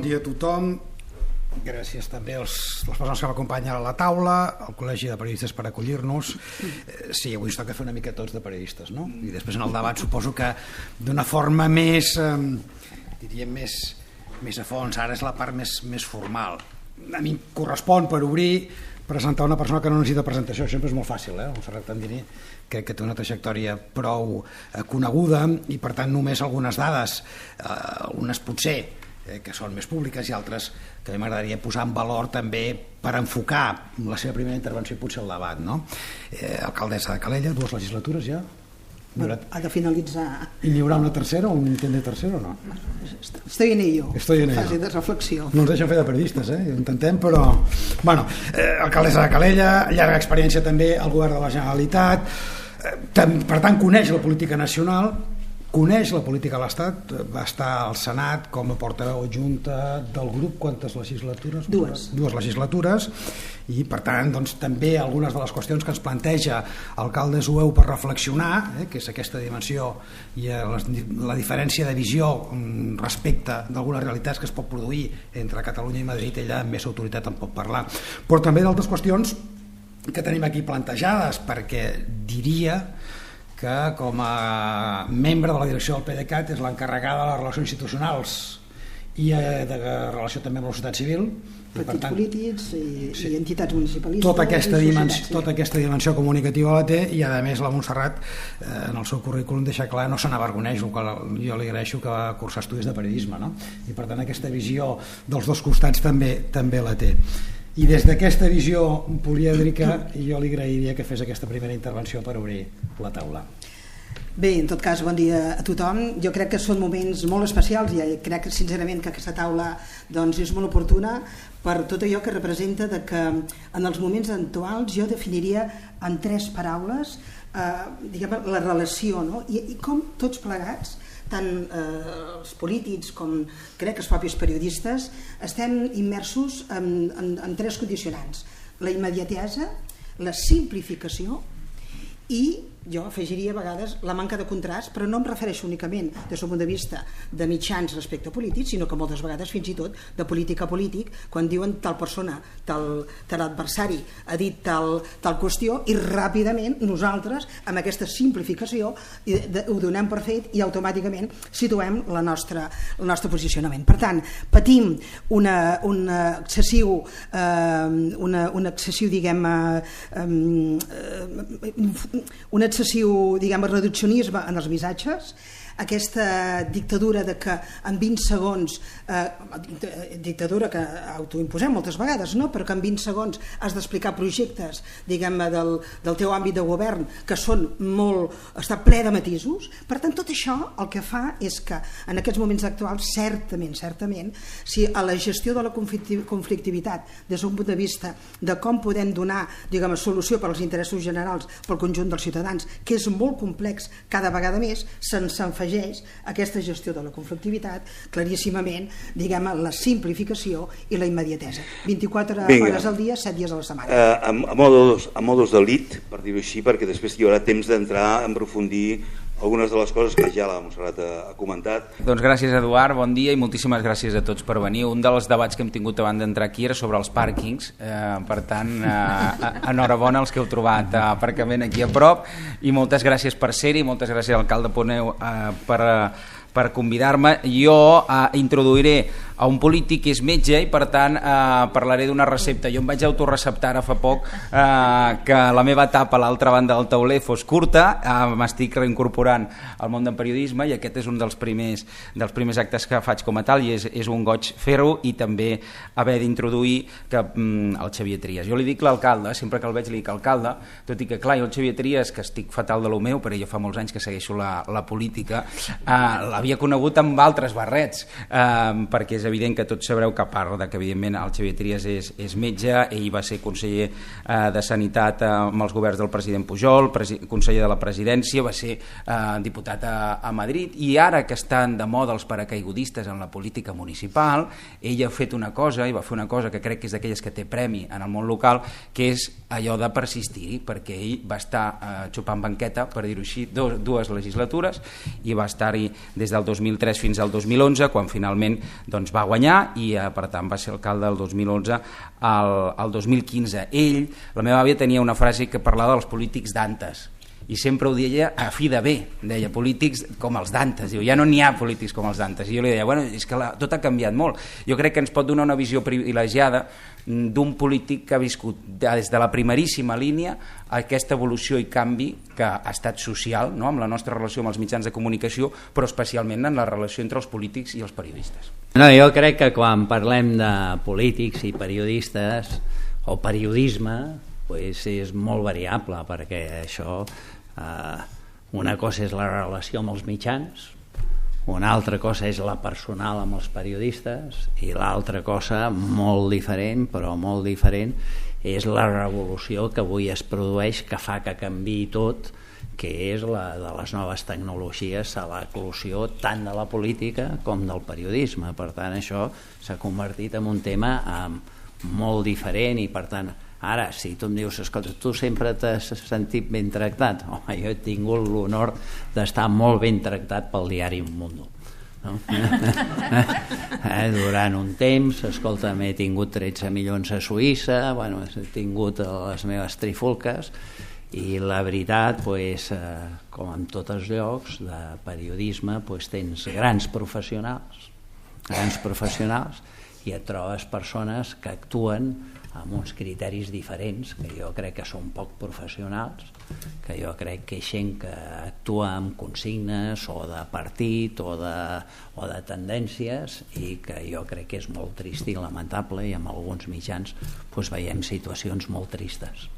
dia a tothom. Gràcies també a les persones que m'acompanyen a la taula, al Col·legi de Periodistes per acollir-nos. Sí, avui ens toca fer una mica tots de periodistes, no? I després en el debat suposo que d'una forma més, diríem, més a fons. Ara és la part més formal. A mi em correspon, per obrir, presentar una persona que no necessita presentació. Això sempre és molt fàcil, el Ferran Tendini, que té una trajectòria prou coneguda i per tant només algunes dades, algunes potser que són més públiques i altres que m'agradaria posar en valor també per enfocar la seva primera intervenció i potser el debat, no? Alcaldessa de Calella, 2 legislatures ja. Ha de finalitzar. I n'hi haurà una tercera o un intent de tercera o no? Estoy en ello. Fase de reflexió. No ens deixen fer de periodistes, ho intentem, però... Bueno, alcaldessa de Calella, llarga experiència també al govern de la Generalitat, per tant coneix la política nacional, coneix la política de l'Estat, va estar al Senat com a portaveu adjunta del grup. Quantes legislatures? 2 legislatures, i per tant doncs, també algunes de les qüestions que ens planteja alcalde Zueu per reflexionar, que és aquesta dimensió i la diferència de visió respecte d'algunes realitats que es pot produir entre Catalunya i Madrid. Ella amb més autoritat en pot parlar, però també d'altres qüestions que tenim aquí plantejades, perquè diria que com a membre de la direcció del PDeCAT és l'encarregada de les relacions institucionals i de relació també amb la societat civil, partits polítics i entitats municipalistes. Tota aquesta dimensió comunicativa la té, i a més la Montserrat en el seu currículum deixa clar, no se n'avergoneix, jo li agraeixo que va cursar estudis de periodisme, no? I per tant aquesta visió dels dos costats també la té. I des d'aquesta visió polièdrica jo li agrairia que fes aquesta primera intervenció per obrir la taula. Bé, en tot cas, bon dia a tothom. Jo crec que són moments molt especials i crec sincerament que aquesta taula doncs, és molt oportuna per tot allò que representa de que en els moments actuals jo definiria en 3 paraules diguem, la relació, no? I com tots plegats, tant els polítics com crec que els propis periodistes, estem immersos en 3 condicionants: la immediatesa, la simplificació i jo afegiria a vegades la manca de contrast, però no em refereixo únicament des del punt de vista de mitjans respecte a polítics, sinó que moltes vegades fins i tot de polític a polític, quan diuen tal persona, tal adversari ha dit tal qüestió, i ràpidament nosaltres amb aquesta simplificació ho donem per fet i automàticament situem el nostre posicionament. Per tant, patim un excessiu diguem excessiu, diguem, reduccionisme en els missatges, aquesta dictadura de que en 20 segons, dictadura que autoimposem moltes vegades, no? Però que en 20 segons has d'explicar projectes, diguem, del teu àmbit de govern que són està ple de matisos. Per tant, tot això el que fa és que en aquests moments actuals, certament, si a la gestió de la conflictivitat des d'un punt de vista de com podem donar, diguem, solució per als interessos generals pel conjunt dels ciutadans, que és molt complex cada vegada més, se'ns afegeix aquesta gestió de la conflictivitat claríssimament, diguem, la simplificació i la immediatesa. 24 hores al dia, 7 dies a la setmana. A modos de lead, per dir-ho així, perquè després hi haurà temps d'entrar en profundir algunes de les coses que ja la Montserrat ha comentat. Doncs gràcies, Eduard, bon dia i moltíssimes gràcies a tots per venir. Un dels debats que hem tingut abans d'entrar aquí era sobre els pàrquings, per tant, enhorabona als que heu trobat aparcament aquí a prop, i moltes gràcies per ser-hi, moltes gràcies alcalde Poneu per convidar-me. Jo introduiré a un polític que és metge i per tant parlaré d'una recepta. Jo em vaig autorreceptar ara fa poc que la meva etapa a l'altra banda del tauler fos curta, m'estic reincorporant al món del periodisme i aquest és un dels primers actes que faig com a tal, i és un goig fer-ho, i també haver d'introduir el Xavier Trias. Jo li dic l'alcalde, sempre que el veig li dic alcalde, tot i que clar, jo el Xavier Trias, que estic fatal de lo meu, perquè jo fa molts anys que segueixo la política, l'havia conegut amb altres barrets, perquè és evident que tots sabreu que a part que evidentment el Xavier Trias és metge, ell va ser conseller de Sanitat amb els governs del president Pujol, conseller de la presidència, va ser diputat a Madrid, i ara que estan de moda els paracaigudistes en la política municipal, ell ha fet una cosa, i va fer una cosa que crec que és d'aquelles que té premi en el món local, que és allò de persistir-hi, perquè ell va estar xupant banqueta, per dir-ho així, 2 legislatures, i va estar-hi des del 2003 fins al 2011, quan finalment doncs, va guanyar i per tant va ser alcalde del 2011 al 2015. La meva àvia tenia una frase que parlava dels polítics d'antes i sempre ho deia a fi de bé, deia polítics com els d'antes, ja no n'hi ha polítics com els d'antes, i jo li deia, bueno, és que tot ha canviat molt. Jo crec que ens pot donar una visió privilegiada d'un polític que ha viscut des de la primeríssima línia aquesta evolució i canvi que ha estat social, no?, amb la nostra relació amb els mitjans de comunicació, però especialment en la relació entre els polítics i els periodistes. No, jo crec que quan parlem de polítics i periodistes o periodisme, pues és molt variable, perquè això, una cosa és la relació amb els mitjans, una altra cosa és la personal amb els periodistes, i l'altra cosa molt diferent, però molt diferent, és la revolució que avui es produeix, que fa que canviï tot, que és la de les noves tecnologies, a l'eclosió tant de la política com del periodisme. Per tant, això s'ha convertit en un tema molt diferent, i per tant, ara, si tu em dius, escolta, tu sempre t'has sentit ben tractat, home, jo he tingut l'honor d'estar molt ben tractat pel diari Un Mundo, no? Durant un temps, escolta, m'he tingut 13 milions a Suïssa, bueno, he tingut les meves trifulques, i la veritat, pues, com en tots els llocs de periodisme, pues, tens grans professionals, i et trobes persones que actuen amb uns criteris diferents, que jo crec que són poc professionals, que jo crec que és gent que actua amb consignes o de partit o de tendències, i que jo crec que és molt trist i lamentable, i en alguns mitjans veiem situacions molt tristes.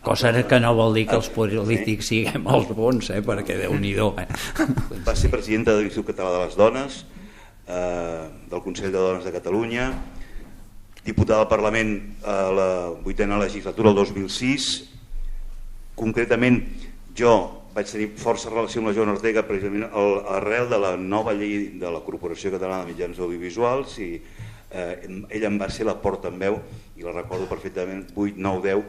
Cosa que no vol dir que els polítics siguem els bons, perquè Déu-n'hi-do. Va ser presidenta de l'Institut Català de les Dones, del Consell de Dones de Catalunya, diputada al Parlament a la 8a legislatura, el 2006. Concretament, jo vaig tenir força relació amb la Joana Ortega precisament arrel de la nova llei de la Corporació Catalana de Mitjans Audiovisuals, i ella em va ser la portaveu, i la recordo perfectament, 8, 9, 10,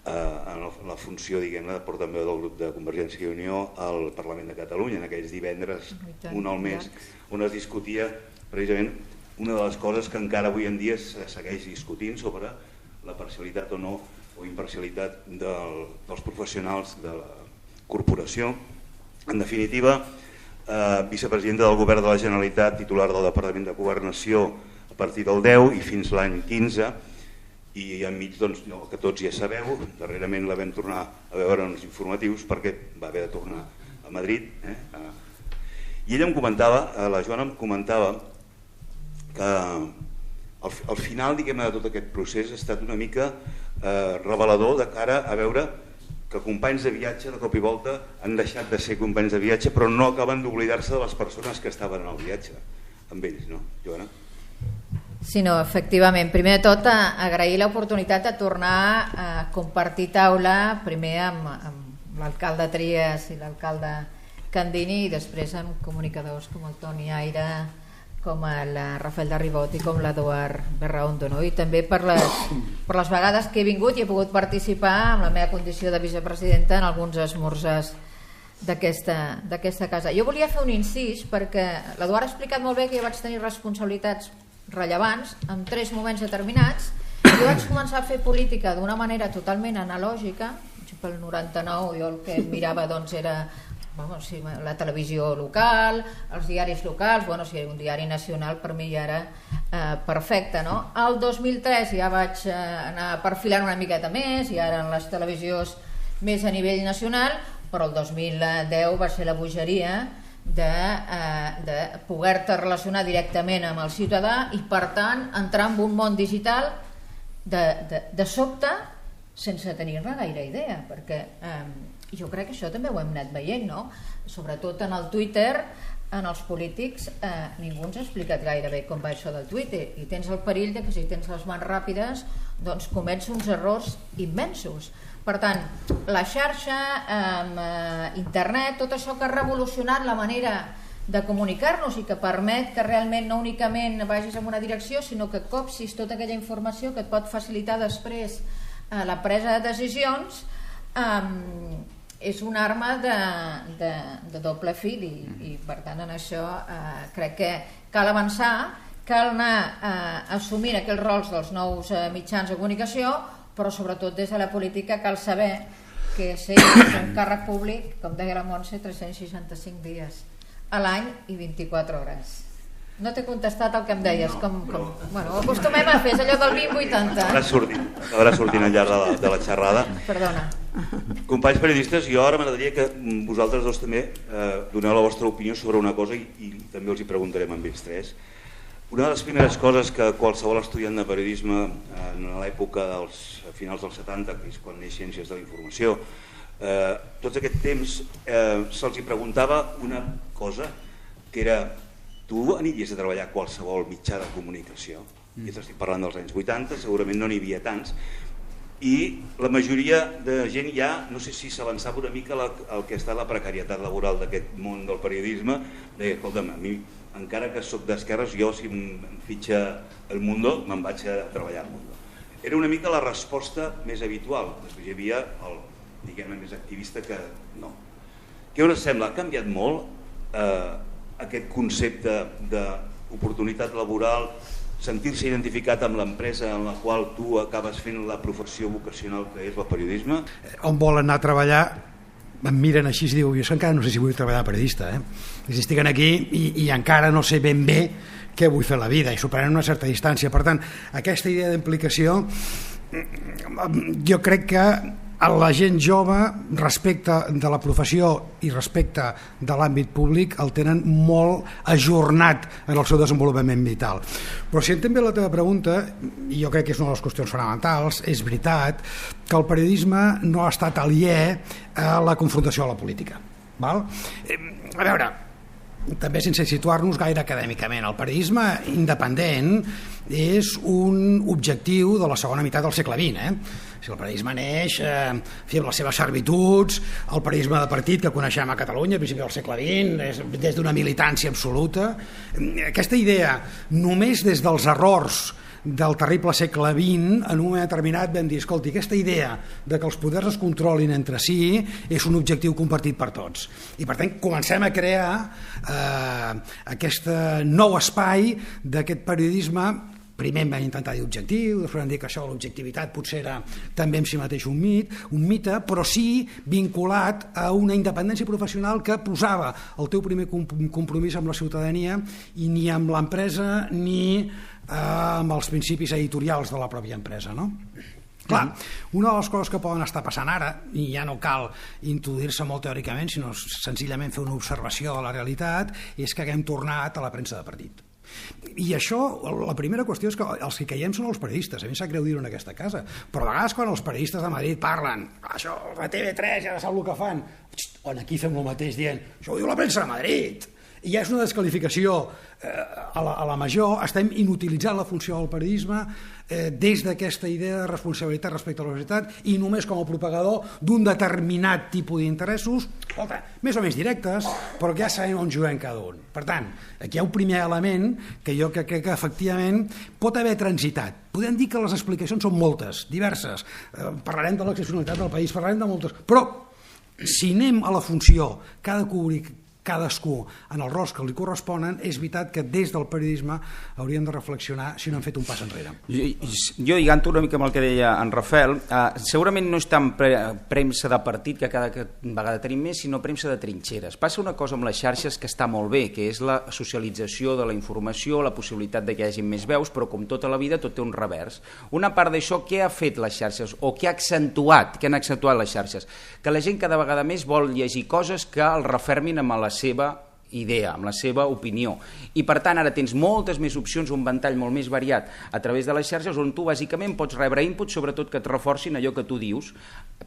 en la funció, diguem-ne, de portaveu del grup de Convergència i Unió al Parlament de Catalunya, en aquells divendres, un al mes, on es discutia precisament una de les coses que encara avui en dia se segueix discutint sobre la parcialitat o no, o imparcialitat dels professionals de la corporació. En definitiva, vicepresidenta del Govern de la Generalitat, titular del Departament de Governació a partir del 10 i fins l'any 15, i enmig, doncs, el que tots ja sabeu, darrerament la vam tornar a veure en els informatius perquè va haver de tornar a Madrid. I ella em comentava, la Joana em comentava, que al final, diguem-ne, de tot aquest procés ha estat una mica revelador de cara a veure que companys de viatge de cop i volta han deixat de ser companys de viatge, però no acaben d'oblidar-se de les persones que estaven en el viatge amb ells, no, Joana? Sí, no, efectivament. Primer de tot, agrair l'oportunitat de tornar a compartir taula, primer amb l'alcalde Trias i l'alcalde Candini, i després amb comunicadors com el Toni Aire, com el Rafael de Ribot i com l'Eduard Berraondo, no? I també per les vegades que he vingut i he pogut participar amb la meva condició de vicepresidenta en alguns esmorzars d'aquesta casa. Jo volia fer un incís perquè l'Eduard ha explicat molt bé que jo vaig tenir responsabilitats rellevants en 3 moments determinats. Jo vaig començar a fer política d'una manera totalment analògica. Pel 99 jo el que mirava era la televisió local, els diaris locals, si era un diari nacional per mi ja era perfecte, no? El 2003 ja vaig anar perfilant una miqueta més, ja eren les televisions més a nivell nacional, però el 2010 va ser la bogeria de poder-te relacionar directament amb el ciutadà i, per tant, entrar en un món digital de sobte sense tenir-ne gaire idea, perquè jo crec que això també ho hem anat veient, no? Sobretot en el Twitter, en els polítics, ningú ens ha explicat gaire bé com va això del Twitter, i tens el perill de que si tens les mans ràpides doncs comets uns errors immensos. Per tant, la xarxa, internet, tot això que ha revolucionat la manera de comunicar-nos i que permet que realment no únicament vagis en una direcció, sinó que copsis tota aquella informació que et pot facilitar després la presa de decisions, és una arma de doble fil, i per tant en això crec que cal avançar, cal anar assumint aquells rols dels nous mitjans de comunicació, però sobretot des de la política cal saber que ser un càrrec públic, com deia la Montse, 365 dies a l'any i 24 hores. No t'he contestat el que em deies. Bueno, ho acostumem a fer, és allò del 20-80. Acabarà sortint al llarg de la xerrada. Perdona. Companys periodistes, jo ara m'agradaria que vosaltres dos també doneu la vostra opinió sobre una cosa i també els hi preguntarem amb ells tres. Una de les primeres coses que qualsevol estudiant de periodisme en l'època dels finals dels 70, que és quan neix Ciències de la Informació, tot aquest temps se'ls hi preguntava una cosa, que era: tu aniries a treballar a qualsevol mitjà de comunicació? I estic parlant dels anys 80, segurament no n'hi havia tants, i la majoria de gent ja, no sé si s'avançava una mica el que està la precarietat laboral d'aquest món del periodisme, deia, escolta'm, a mi, encara que sóc d'esquerres, jo si em fitxa El Mundo, me'n vaig a treballar al Mundo. Era una mica la resposta més habitual. Després hi havia el, diguem-ne, més activista que no. Què us sembla? Ha canviat molt aquest concepte d'oportunitat laboral, sentir-se identificat amb l'empresa en la qual tu acabes fent la professió vocacional que és el periodisme? On volen anar a treballar em miren així i diu, jo encara no sé si vull treballar de periodista, estic aquí i encara no sé ben bé què vull fer a la vida, i superant una certa distància. Per tant, aquesta idea d'implicació jo crec que a la gent jove, respecte de la professió i respecte de l'àmbit públic, el tenen molt ajornat en el seu desenvolupament vital. Però si entenc bé la teva pregunta, i jo crec que és una de les qüestions fonamentals, és veritat que el periodisme no ha estat aliè a la confrontació a la política. Val? A veure, també sense situar-nos gaire acadèmicament, el periodisme independent és un objectiu de la segona meitat del segle XX. Si el periodisme neix amb les seves servituds, el periodisme de partit que coneixem a Catalunya a principi del segle XX, des d'una militància absoluta. Aquesta idea, només des dels errors del terrible segle XX, en un moment determinat vam dir, escolti, aquesta idea de que els poders es controlin entre si és un objectiu compartit per tots. I per tant comencem a crear aquest nou espai d'aquest periodisme. Primer em van intentar dir objectiu, després van dir que això de l'objectivitat potser era també en si mateix un mite, però sí vinculat a una independència professional que posava el teu primer compromís amb la ciutadania i ni amb l'empresa ni amb els principis editorials de la pròpia empresa, no? Clar, una de les coses que poden estar passant ara, i ja no cal introduir-se molt teòricament, sinó senzillament fer una observació de la realitat, és que haguem tornat a la premsa de partit. I això, la primera qüestió és que els que caiem són els periodistes, a mi em sap greu dir-ho en aquesta casa, però a vegades quan els periodistes de Madrid parlen, això, la TV3 ja sap el que fan, on aquí fem el mateix dient, això ho diu la premsa de Madrid, i ja és una desqualificació a la major, estem inutilitzant la funció del periodisme des d'aquesta idea de responsabilitat respecte a la societat i només com a propagador d'un determinat tipus d'interessos, més o menys directes, però que ja sabem on juguem cada un. Per tant, aquí hi ha un primer element que jo crec que efectivament pot haver transitat. Podem dir que les explicacions són moltes, diverses, parlarem de l'excepcionalitat del país, parlarem de moltes, però si anem a la funció que ha de cobrir cadascú en els rols que li corresponen, és veritat que des del periodisme hauríem de reflexionar si no hem fet un pas enrere. Jo lliganto una mica amb el que deia en Rafael, segurament no és tant premsa de partit que cada vegada tenim més, sinó premsa de trinxeres. Passa una cosa amb les xarxes que està molt bé, que és la socialització de la informació, la possibilitat de que hi hagi més veus, però com tota la vida tot té un revers. Una part d'això, què ha fet les xarxes o què han accentuat les xarxes? Que la gent cada vegada més vol llegir coses que el refermin amb la seva idea, amb la seva opinió, i per tant ara tens moltes més opcions, un ventall molt més variat a través de les xarxes on tu bàsicament pots rebre inputs, sobretot que et reforcin allò que tu dius.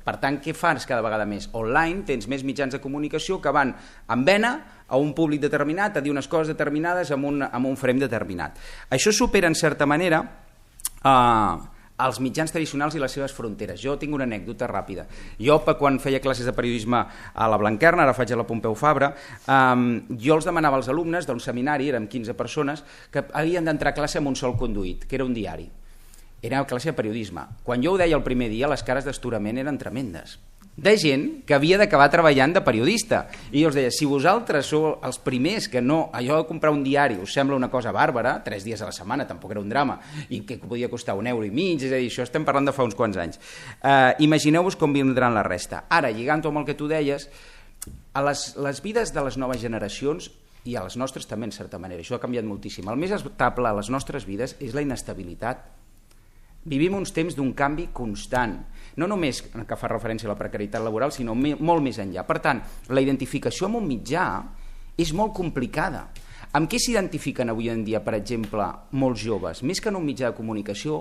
Per tant, què fas cada vegada més? Online tens més mitjans de comunicació que van en vena a un públic determinat, a dir unes coses determinades amb un frame determinat. Això supera en certa manera els mitjans tradicionals i les seves fronteres. Jo tinc una anècdota ràpida. Jo, quan feia classes de periodisme a la Blanquerna, ara faig a la Pompeu Fabra, jo els demanava als alumnes d'un seminari, érem 15 persones, que havien d'entrar a classe amb un sol conduït, que era un diari. Era classe de periodisme. Quan jo ho deia el primer dia, les cares d'astorament eren tremendes. de gent que havia d'acabar treballant de periodista. I jo els deia, si vosaltres sou els primers que no, allò de comprar un diari us sembla una cosa bàrbara, 3 dies a la setmana, tampoc era un drama, i que podia costar €1,5, és a dir, això estem parlant de fa uns quants anys. Imagineu-vos com vindran la resta. Ara, lligant-ho amb el que tu deies, a les vides de les noves generacions, i a les nostres també, en certa manera, això ha canviat moltíssim. El més estable a les nostres vides és la inestabilitat. Vivim uns temps d'un canvi constant, no només que fa referència a la precarietat laboral, sinó molt més enllà. Per tant, la identificació amb un mitjà és molt complicada. Amb què s'identifiquen avui en dia, per exemple, molts joves? Més que en un mitjà de comunicació,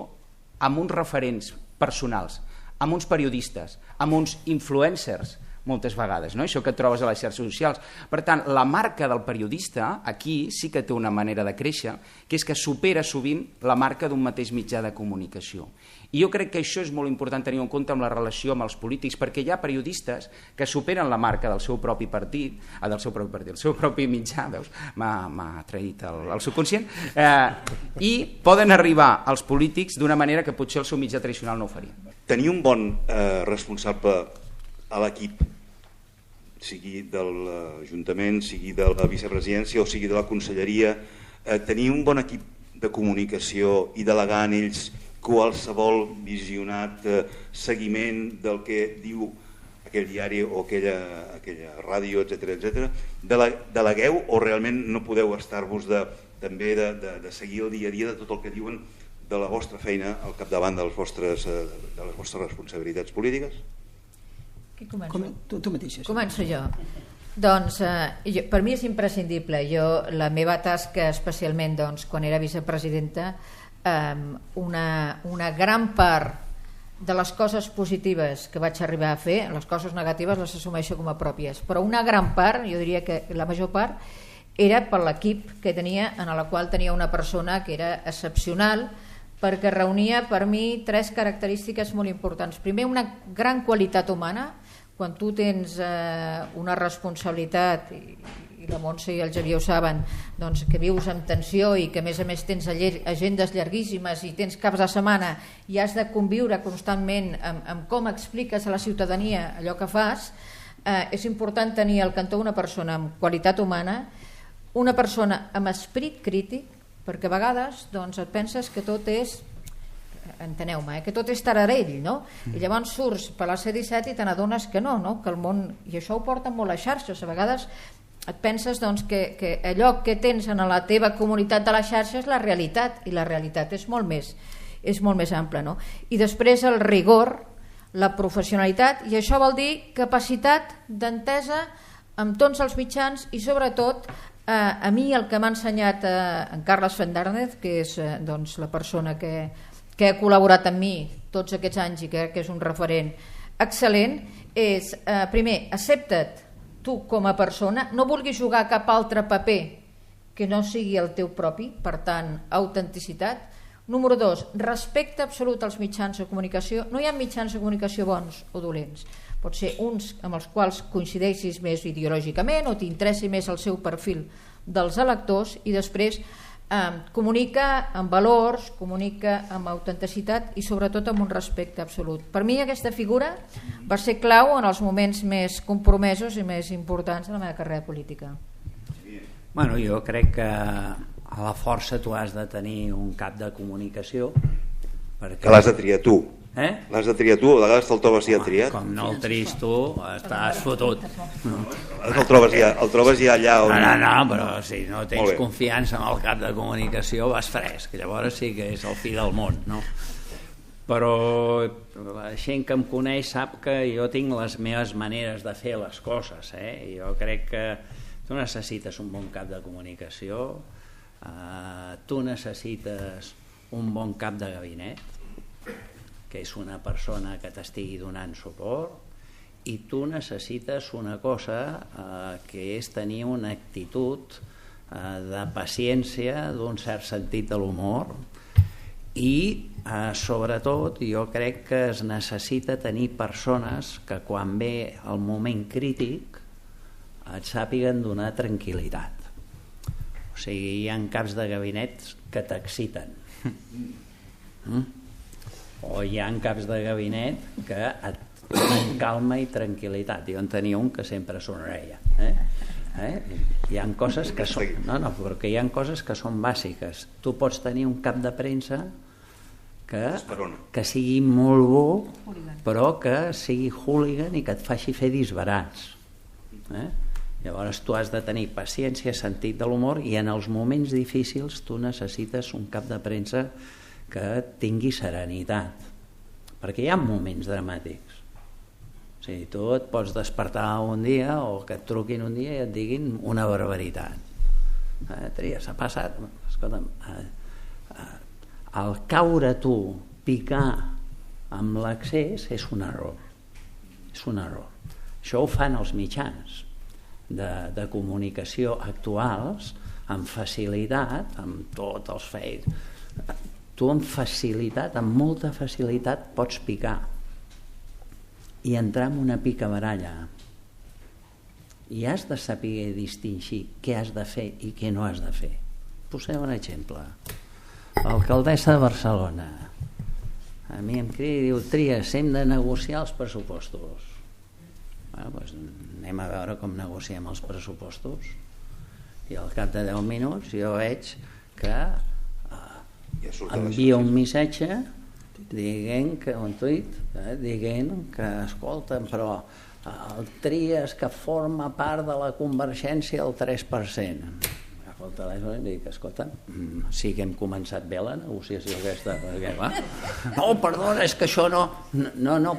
amb uns referents personals, amb uns periodistes, amb uns influencers, moltes vegades, no? Això que et trobes a les xarxes socials. Per tant, la marca del periodista aquí sí que té una manera de créixer, que és que supera sovint la marca d'un mateix mitjà de comunicació. I jo crec que això és molt important tenir en compte amb la relació amb els polítics, perquè hi ha periodistes que superen la marca del seu propi partit, del seu propi mitjà, veus? M'ha traït el subconscient, i poden arribar als polítics d'una manera que potser el seu mitjà tradicional no ho faria. Tenir un bon responsable a l'equip, sigui de l'Ajuntament, sigui de la vicepresidència o sigui de la conselleria, tenir un bon equip de comunicació i delegar en ells qualsevol visionat, seguiment del que diu aquell diari o aquella ràdio, etc. Delegueu o realment no podeu estar-vos també de seguir el dia a dia de tot el que diuen de la vostra feina al capdavant de les vostres responsabilitats polítiques? Qui començo? Tu mateixa. Començo jo. Doncs per mi és imprescindible. La meva tasca, especialment quan era vicepresidenta, una gran part de les coses positives que vaig arribar a fer, les coses negatives les assumeixo com a pròpies, però una gran part, jo diria que la major part, era per l'equip que tenia, en la qual tenia una persona que era excepcional, perquè reunia per mi 3 característiques molt importants. Primer, una gran qualitat humana. Quan tu tens una responsabilitat, i la Montse i el Xavier ho saben, doncs que vius amb tensió i que a més tens agendes llarguíssimes i tens caps de setmana i has de conviure constantment amb com expliques a la ciutadania allò que fas, és important tenir al cantó una persona amb qualitat humana, una persona amb esperit crític, perquè a vegades et penses que tot és, enteneu-me, que tot és tararell, no? I llavors surts per la C-17 i te n'adones que no, que el món, i això ho porten molt les xarxes, a vegades et penses que allò que tens en la teva comunitat de la xarxa és la realitat, i la realitat és molt més ampla, no? I després el rigor, la professionalitat, i això vol dir capacitat d'entesa amb tots els mitjans, i sobretot a mi el que m'ha ensenyat en Carles Fendàrdez, que és la persona que ha col·laborat amb mi tots aquests anys i crec que és un referent excel·lent, és, primer, accepta't tu com a persona, no vulguis jugar cap altre paper que no sigui el teu propi, per tant, autenticitat. Número 2, respecte absolut als mitjans de comunicació. No hi ha mitjans de comunicació bons o dolents. Pot ser uns amb els quals coincideixis més ideològicament o t'interessi més el seu perfil dels electors, i després comunica amb valors, comunica amb autenticitat i sobretot amb un respecte absolut. Per mi aquesta figura va ser clau en els moments més compromesos i més importants de la meva carrera política. Bueno, jo crec que a la força tu has de tenir un cap de comunicació perquè... Que l'has de triar tu. L'has de triar tu, a vegades te'l trobes ja triat. Com no el tris tu, estàs fotut. El trobes ja allà on... No, però si no tens confiança en el cap de comunicació vas fresc, llavors sí que és el fi del món, no? Però la gent que em coneix sap que jo tinc les meves maneres de fer les coses, Jo crec que tu necessites un bon cap de comunicació, tu necessites un bon cap de gabinet, que és una persona que t'estigui donant suport, i tu necessites una cosa que és tenir una actitud de paciència, d'un cert sentit de l'humor, i sobretot jo crec que es necessita tenir persones que quan ve el moment crític et sàpiguen donar tranquil·litat. O sigui, hi ha caps de gabinet que t'exciten. O o hi ha caps de gabinet que et donen calma i tranquil·litat. Jo en tenia un que sempre somreia. Hi ha coses que són... No, perquè hi ha coses que són bàsiques. Tu pots tenir un cap de premsa que sigui molt bo, però que sigui hooligan i que et faci fer disbarats. Llavors tu has de tenir paciència, sentit de l'humor, i en els moments difícils tu necessites un cap de premsa que tingui serenitat, perquè hi ha moments dramàtics. O sigui, tu et pots despertar un dia o que et truquin un dia i et diguin una barbaritat. Trias, ha passat... Escolta'm, el caure tu, picar amb l'accés és un error. És un error. Això ho fan els mitjans de comunicació actuals amb facilitat, amb tots els fets. Tu amb facilitat, amb molta facilitat pots picar i entrar en una picabaralla i has de saber distingir què has de fer i què no has de fer. Posem un exemple. L'alcaldessa de Barcelona a mi em crida i diu: Trias, hem de negociar els pressupostos. Doncs anem a veure com negociem els pressupostos. I al cap de 10 minuts jo veig que envia un missatge dient que, un tuit, dient que, escolta'm, però el Trias que forma part de la convergència al 3%. El telèfon i dic: escolta, sí que hem començat bé la negociació aquesta, perquè va? No, perdona, és que això no,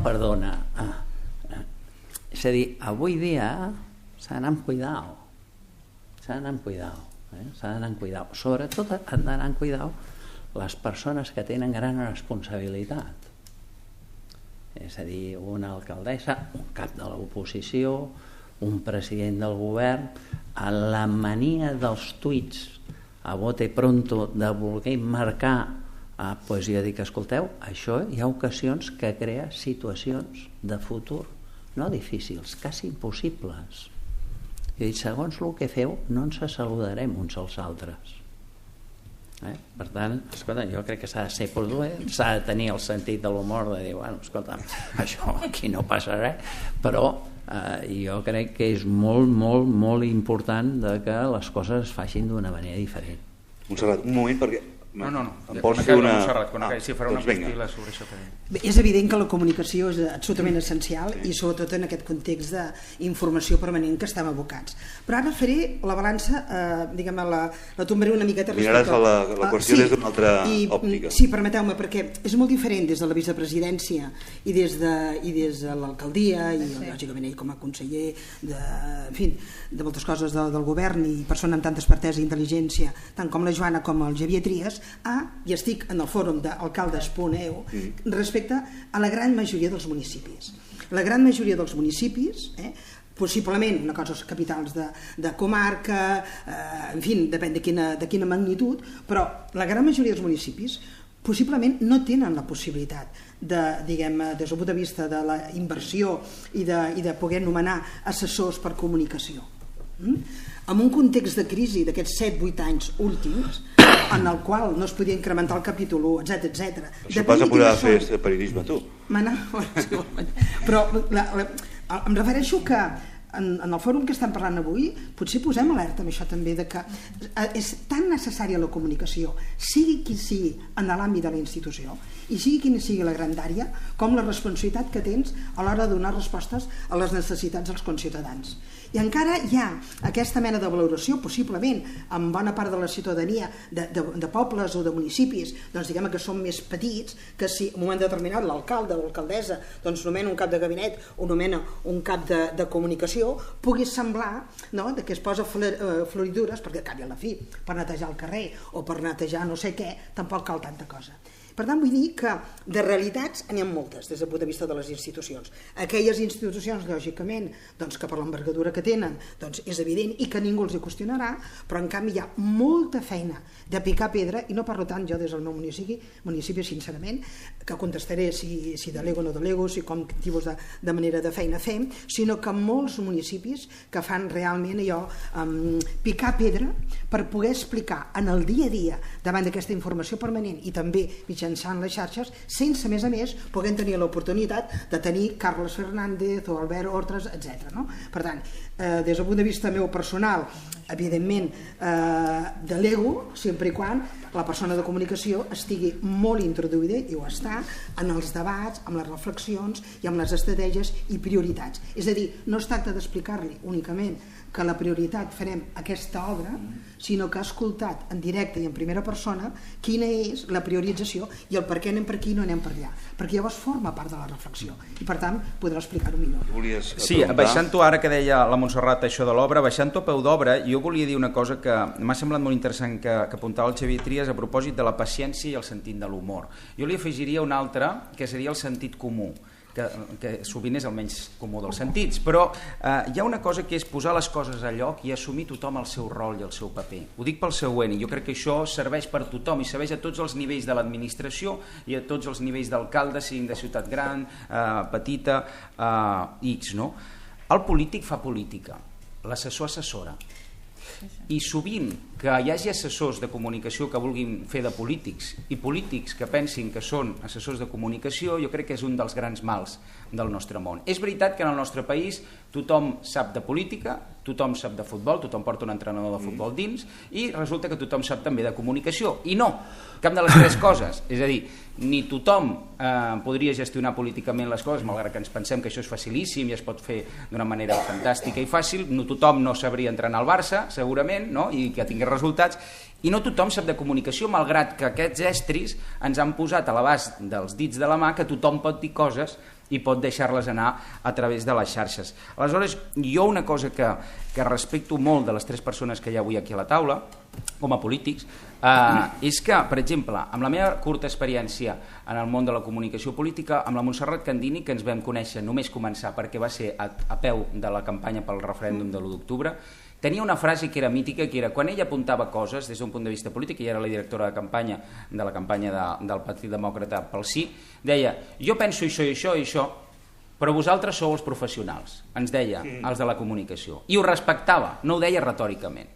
perdona. És a dir, avui dia s'ha d'anar amb cuidao, s'ha d'anar amb cuidao, sobretot han d'anar amb cuidao les persones que tenen gran responsabilitat, és a dir, una alcaldessa, un cap de l'oposició, un president del govern, a la mania dels tuits a bote pronto de voler marcar, doncs jo dic: escolteu, això hi ha ocasions que crea situacions de futur no difícils, quasi impossibles. I segons el que feu no ens saludarem uns als altres. Per tant, escolta, jo crec que s'ha de ser prudent, s'ha de tenir el sentit de l'humor de dir: bueno, escolta, això aquí no passa res, però jo crec que és molt, molt, molt important que les coses es facin d'una manera diferent. Montserrat, un moment, perquè No. Em pots fer una... Si farà una pastilla sobre això. Bé, és evident que la comunicació és absolutament essencial i sobretot en aquest context d'informació permanent que estem abocats. Però ara faré la balança, diguem, la tombaré una miqueta respecte... Miraràs la qüestió des d'una altra òptica. Sí, permeteu-me, perquè és molt diferent des de la vicepresidència i des de l'alcaldia i lògicament ell com a conseller de moltes coses del govern i persona amb tanta expertesa i intel·ligència, tant com la Joana com el Xavier Trias, i estic en el fòrum d'alcaldes.eu respecte a la gran majoria dels municipis. La gran majoria dels municipis, possiblement una cosa capitals de comarca, en fi, depèn de quina magnitud, però la gran majoria dels municipis possiblement no tenen la possibilitat diguem, des del punt de vista de la inversió i de poder nomenar assessors per comunicació. En un context de crisi d'aquests 7-8 anys últims, en el qual no es podia incrementar el capítol 1, etc. Això vas a poder fer periodisme tu. Però em refereixo que en el fòrum que estem parlant avui potser posem alerta amb això també, de que és tan necessària la comunicació, sigui qui sigui en l'àmbit de la institució i sigui quina sigui la grandària, com la responsabilitat que tens a l'hora de donar respostes a les necessitats dels conciutadans. I encara hi ha aquesta mena de valoració, possiblement en bona part de la ciutadania de pobles o de municipis, doncs diguem que són més petits, que si en un moment determinat l'alcalde o l'alcaldessa doncs nomena un cap de gabinet o nomena un cap de comunicació, pugui semblar que es posa floridures, perquè al cap i a la fi, per netejar el carrer o per netejar no sé què, tampoc cal tanta cosa. Per tant, vull dir que de realitats n'hi ha moltes des del punt de vista de les institucions. Aquelles institucions, lògicament, que per l'envergadura que tenen és evident i que ningú els hi qüestionarà, però en canvi hi ha molta feina de picar pedra, i no parlo tant jo des del meu municipi sincerament, que contestaré si delego o no delego, si com tipus de manera de feina fem, sinó que molts municipis que fan realment allò, picar pedra per poder explicar en el dia a dia davant d'aquesta informació permanent i també mitjançant mitjançant les xarxes, sense, a més, poder tenir l'oportunitat de tenir Carles Fernández o Albert Ortres, etc. No? Per tant, des del punt de vista meu personal, evidentment delego sempre i quan la persona de comunicació estigui molt introduïda, i ho està, en els debats, amb les reflexions i amb les estratègies i prioritats. És a dir, no es tracta d'explicar-li únicament que la prioritat farem aquesta obra, sinó que ha escoltat en directe i en primera persona quina és la priorització i el per què anem per aquí i no anem per allà, perquè llavors forma part de la reflexió i per tant podrà explicar-ho millor. Sí, baixant-ho ara que deia la Montserrat això de l'obra, baixant-ho a peu d'obra, jo volia dir una cosa que m'ha semblat molt interessant que apuntava el Xavier Trias a propòsit de la paciència i el sentit de l'humor. Jo li afegiria un altre, que seria el sentit comú, que sovint és el menys comú dels sentits, però hi ha una cosa que és posar les coses a lloc i assumir tothom el seu rol i el seu paper. Ho dic pel següent, i jo crec que això serveix per tothom i serveix a tots els nivells de l'administració i a tots els nivells d'alcalde, siguin de ciutat gran, petita, X, no? El polític fa política, l'assessor assessora. I sovint que hi hagi assessors de comunicació que vulguin fer de polítics i polítics que pensin que són assessors de comunicació, jo crec que és un dels grans mals del nostre món. És veritat que en el nostre país tothom sap de política, tothom sap de futbol, tothom porta un entrenador de futbol dins i resulta que tothom sap també de comunicació. I no, cap de les tres coses. És a dir, ni tothom podria gestionar políticament les coses, malgrat que ens pensem que això és facilíssim i es pot fer d'una manera fantàstica i fàcil. No tothom no sabria entrenar al Barça, segurament, no? I que tingués resultats, i no tothom sap de comunicació, malgrat que aquests estris ens han posat a l'abast dels dits de la mà que tothom pot dir coses i pot deixar-les anar a través de les xarxes. Aleshores, jo una cosa que respecto molt de les tres persones que hi ha avui aquí a la taula, com a polítics, és que, per exemple, amb la meva curta experiència en el món de la comunicació política, amb la Montserrat Candini, que ens vam conèixer només començar perquè va ser a peu de la campanya pel referèndum de l'1 d'octubre, tenia una frase que era mítica, que era quan ella apuntava coses des d'un punt de vista polític, i era la directora de la campanya del Partit Demòcrata pel Sí, deia, jo penso això i això i això, però vosaltres sou els professionals, ens deia, els de la comunicació, i ho respectava, no ho deia retòricament.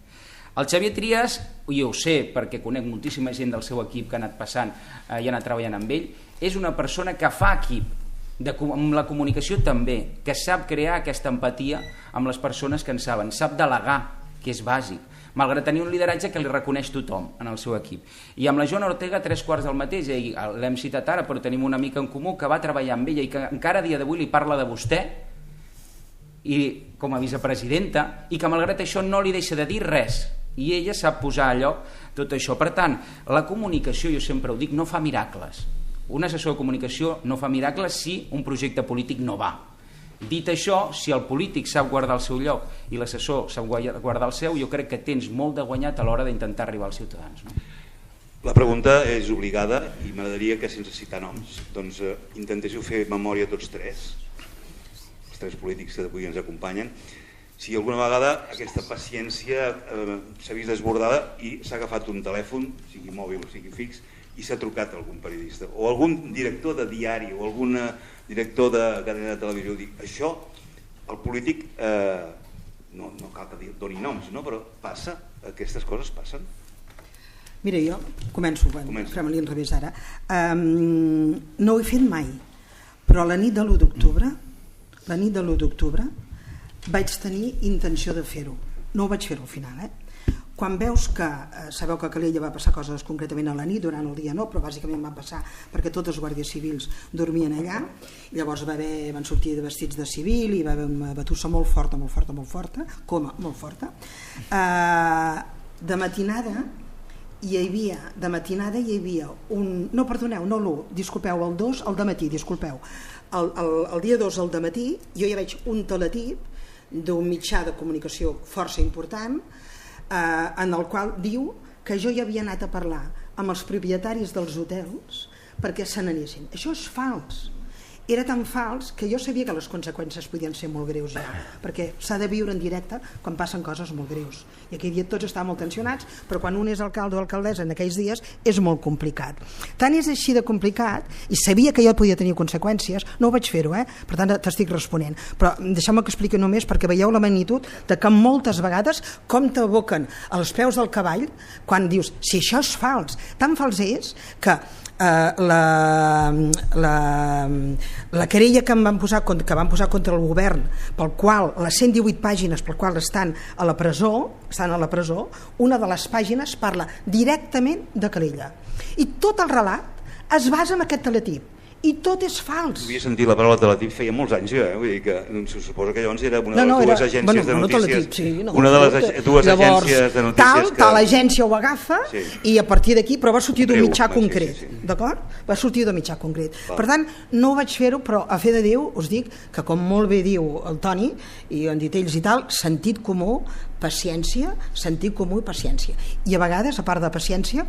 El Xavier Trias, i ho sé perquè conec moltíssima gent del seu equip que ha anat passant i ha anat treballant amb ell, és una persona que fa equip, amb la comunicació també, que sap crear aquesta empatia amb les persones que en saben, sap delegar, que és bàsic, malgrat tenir un lideratge que li reconeix tothom en el seu equip. I amb la Joana Ortega 3/4 del mateix, i l'hem citat ara, però tenim una amica en comú que va treballar amb ella i que encara a dia d'avui li parla de vostè i com a vicepresidenta, i que malgrat això no li deixa de dir res, i ella sap posar a lloc tot això. Per tant, la comunicació, jo sempre ho dic, no fa miracles. Un assessor de comunicació no fa miracles si un projecte polític no va. Dit això, si el polític sap guardar el seu lloc i l'assessor sap guardar el seu, jo crec que tens molt de guanyat a l'hora d'intentar arribar als ciutadans. No? La pregunta és obligada i m'agradaria que, sense citar noms, doncs, intentéssiu fer memòria tots tres, els tres polítics que avui ens acompanyen, si alguna vegada aquesta paciència s'ha vist desbordada i s'ha agafat un telèfon, sigui mòbil o sigui fix, i s'ha trucat a algun periodista o algun director de diari o algun director de cadena de televisió, dic, això el polític no cal que doni noms, no? Però passa, aquestes coses passen. Mira, jo començo. Fem-li al revés ara. No ho he fet mai, però la nit de l'1 d'octubre vaig tenir intenció de fer-ho. No ho vaig fer al final, Quan veus que, sabeu que a Calella va passar coses concretament a la nit, durant el dia no, però bàsicament van passar perquè tots els guàrdies civils dormien allà, i llavors van sortir vestits de civil i va haver una batussa molt forta, de matinada hi havia un... No, perdoneu, no l'1, disculpeu, el 2 al dematí, disculpeu. El dia 2 al dematí jo ja veig un teletip d'un mitjà de comunicació força important en el qual diu que jo ja havia anat a parlar amb els propietaris dels hotels perquè se n'anessin. Això és fals. Era tan fals que jo sabia que les conseqüències podien ser molt greus ja, perquè s'ha de viure en directe quan passen coses molt greus. I aquell dia tots estaven molt tensionats, però quan un és alcalde o alcaldessa en aquells dies és molt complicat. Tant és així de complicat, i sabia que jo podia tenir conseqüències, no ho vaig fer-ho, per tant t'estic responent. Però deixeu-me que expliqui només perquè veieu la magnitud de que moltes vegades com t'aboquen als peus del cavall quan dius, si això és fals, tan fals és que la querella que van posar contra el govern, pel qual les 118 pàgines pel qual estan a la presó, una de les pàgines parla directament de querella, i tot el relat es basa en aquest teletip, i tot és fals. Havia sentit la paraula teletip feia molts anys, vull dir que se suposa que llavors era una de les dues agències de notícies, una de les dues agències de notícies que... Tal agència ho agafa i a partir d'aquí, però va sortir d'un mitjà concret, d'acord? Va sortir d'un mitjà concret. Per tant, no ho vaig fer-ho, però a fe de Déu us dic que, com molt bé diu el Toni, i ho han dit ells i tal, sentit comú, paciència, sentit comú i paciència. I a vegades, a part de paciència,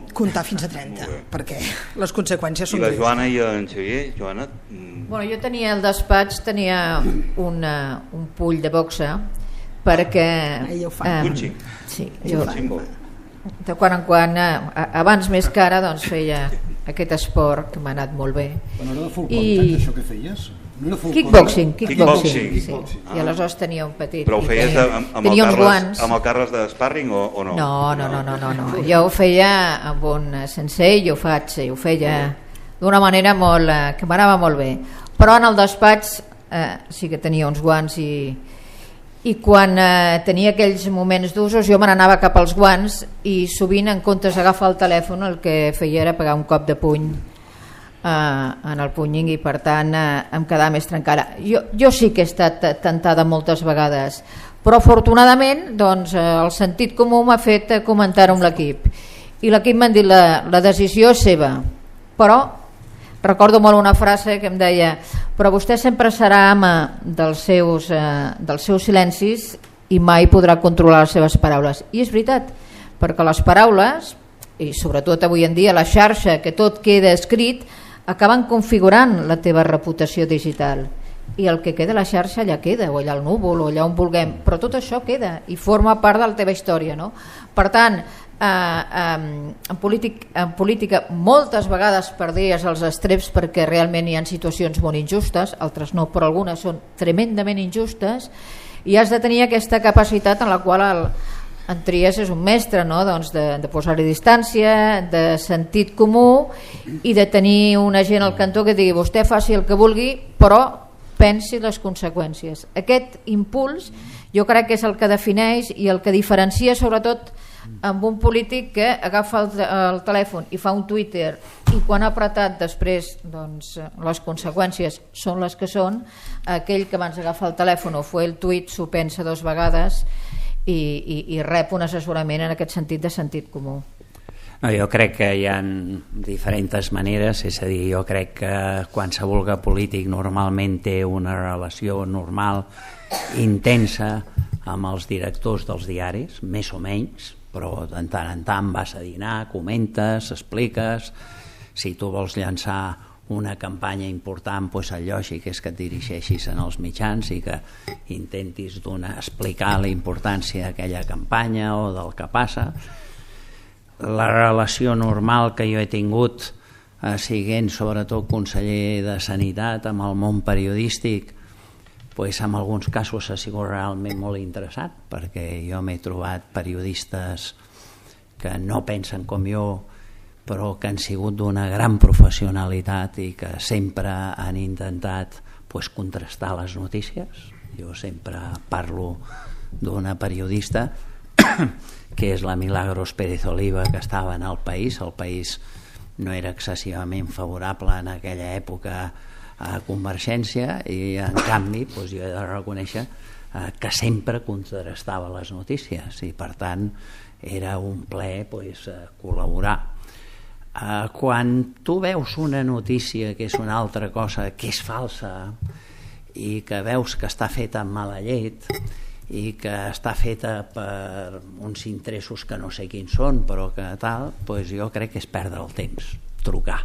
comptar fins a 30, perquè les conseqüències són greus. I la Joana i en Xavier? Joana? Bueno, jo tenia al despatx un pull de boxa perquè... Ella ho fa. Punxing. Sí, jo de quan en quan, abans més que ara, doncs feia aquest esport que m'ha anat molt bé. Però no era de full contact, això que feies? Kickboxing, sí. I aleshores tenia un petit... Però ho feies amb el Carles de Sparring o no? No. Jo ho feia amb un sensei i ho feia d'una manera que m'anava molt bé. Però en el despatx sí que tenia uns guants i quan tenia aquells moments d'usos jo me n'anava cap als guants i sovint, en comptes d'agafar el telèfon, el que feia era pegar un cop de puny en el punying i per tant em quedava més trencada. Jo sí que he estat tentada moltes vegades, però afortunadament doncs, el sentit comú m'ha fet comentar-ho amb l'equip i l'equip m'ha dit la decisió és seva, però recordo molt una frase que em deia però vostè sempre serà ama dels seus silencis i mai podrà controlar les seves paraules. I és veritat, perquè les paraules, i sobretot avui en dia la xarxa, que tot queda escrit, acaben configurant la teva reputació digital i el que queda a la xarxa allà queda, o allà al núvol o allà on vulguem, però tot això queda i forma part de la teva història, no? Per tant, en política moltes vegades perdies els estreps perquè realment hi ha situacions molt injustes, altres no, però algunes són tremendament injustes i has de tenir aquesta capacitat en la qual en Trias és un mestre, no? Doncs de posar-hi distància, de sentit comú i de tenir una gent al cantó que digui vostè faci el que vulgui però pensi les conseqüències. Aquest impuls jo crec que és el que defineix i el que diferencia sobretot amb un polític que agafa el telèfon i fa un Twitter i quan ha apretat després doncs, les conseqüències són les que són, aquell que abans d'agafar el telèfon o fer el tuit s'ho pensa 2 vegades i rep un assessorament en aquest sentit de sentit comú. No, jo crec que hi ha diferents maneres, és a dir, jo crec que qualsevol polític normalment té una relació normal, intensa amb els directors dels diaris, més o menys, però de tant en tant vas a dinar, comentes, expliques, si tu vols llançar una campanya important, doncs el lògic és que et dirigeixis en els mitjans i que intentis explicar la importància d'aquella campanya o del que passa. La relació normal que jo he tingut siguent sobretot conseller de Sanitat amb el món periodístic, doncs en alguns casos ha sigut realment molt interessant perquè jo m'he trobat periodistes que no pensen com jo però que han sigut d'una gran professionalitat i que sempre han intentat contrastar les notícies. Jo sempre parlo d'una periodista que és la Milagros Pérez Oliva, que estava en El País. El País no era excessivament favorable en aquella època a Convergència i en canvi jo he de reconèixer que sempre contrastava les notícies i per tant era un plaer col·laborar. Quan tu veus una notícia que és una altra cosa, que és falsa i que veus que està feta amb mala llet i que està feta per uns interessos que no sé quins són però que tal, jo crec que és perdre el temps, trucar.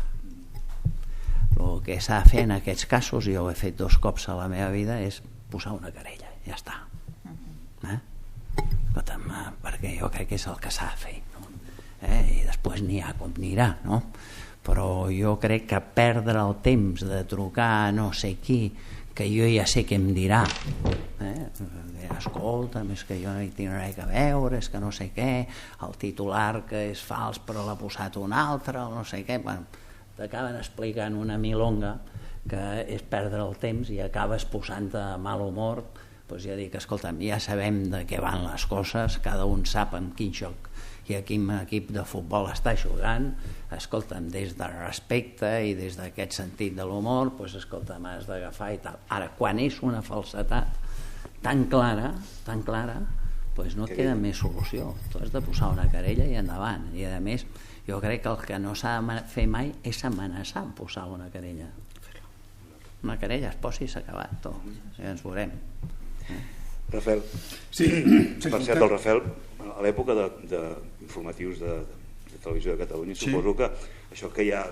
El que s'ha de fer en aquests casos, jo ho he fet 2 cops a la meva vida, és posar una querella, ja està. Perquè jo crec que és el que s'ha de fer, i després n'hi ha com n'hi ha, no? Però jo crec que perdre el temps de trucar a no sé qui que jo ja sé què em dirà, escolta, és que jo no hi tinc res a veure, és que no sé què, el titular que és fals però l'ha posat un altre, o no sé què. Bueno, t'acaben explicant una milonga que és perdre el temps i acabes posant-te mal humor. Doncs ja dic, escolta'm, ja sabem de què van les coses, cada un sap en quin joc i a quin equip de futbol està jugant. Escolta'm, des del respecte i des d'aquest sentit de l'humor, doncs escolta'm, has d'agafar i tal. Ara, quan és una falsetat tan clara, doncs no et queda més solució. Tu has de posar una querella i endavant. I a més, jo crec que el que no s'ha de fer mai és amenaçar amb posar una querella. Una querella es posa i s'ha acabat tot. Ja ens veurem. Rafael. Sí. Per cert, el Rafael, a l'època d'informatius de Televisió de Catalunya, suposo que això que hi ha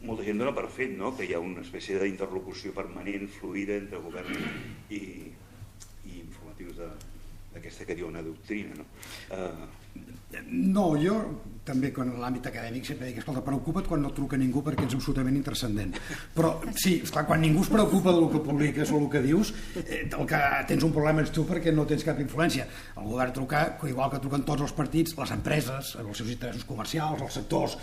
molta gent dona per fet, no? Que hi ha una espècie d'interlocució permanent, fluida entre govern i informatius d'aquesta que diu una doctrina, no? No, jo també en l'àmbit acadèmic sempre dic, escolta, preocupa't quan no et truca ningú perquè ets absolutament intranscendent. Però sí, esclar, quan ningú es preocupa del que publiques o el que dius, el que tens un problema ets tu perquè no tens cap influència. El govern truca, igual que truquen tots els partits, les empreses, els seus interessos comercials, els sectors,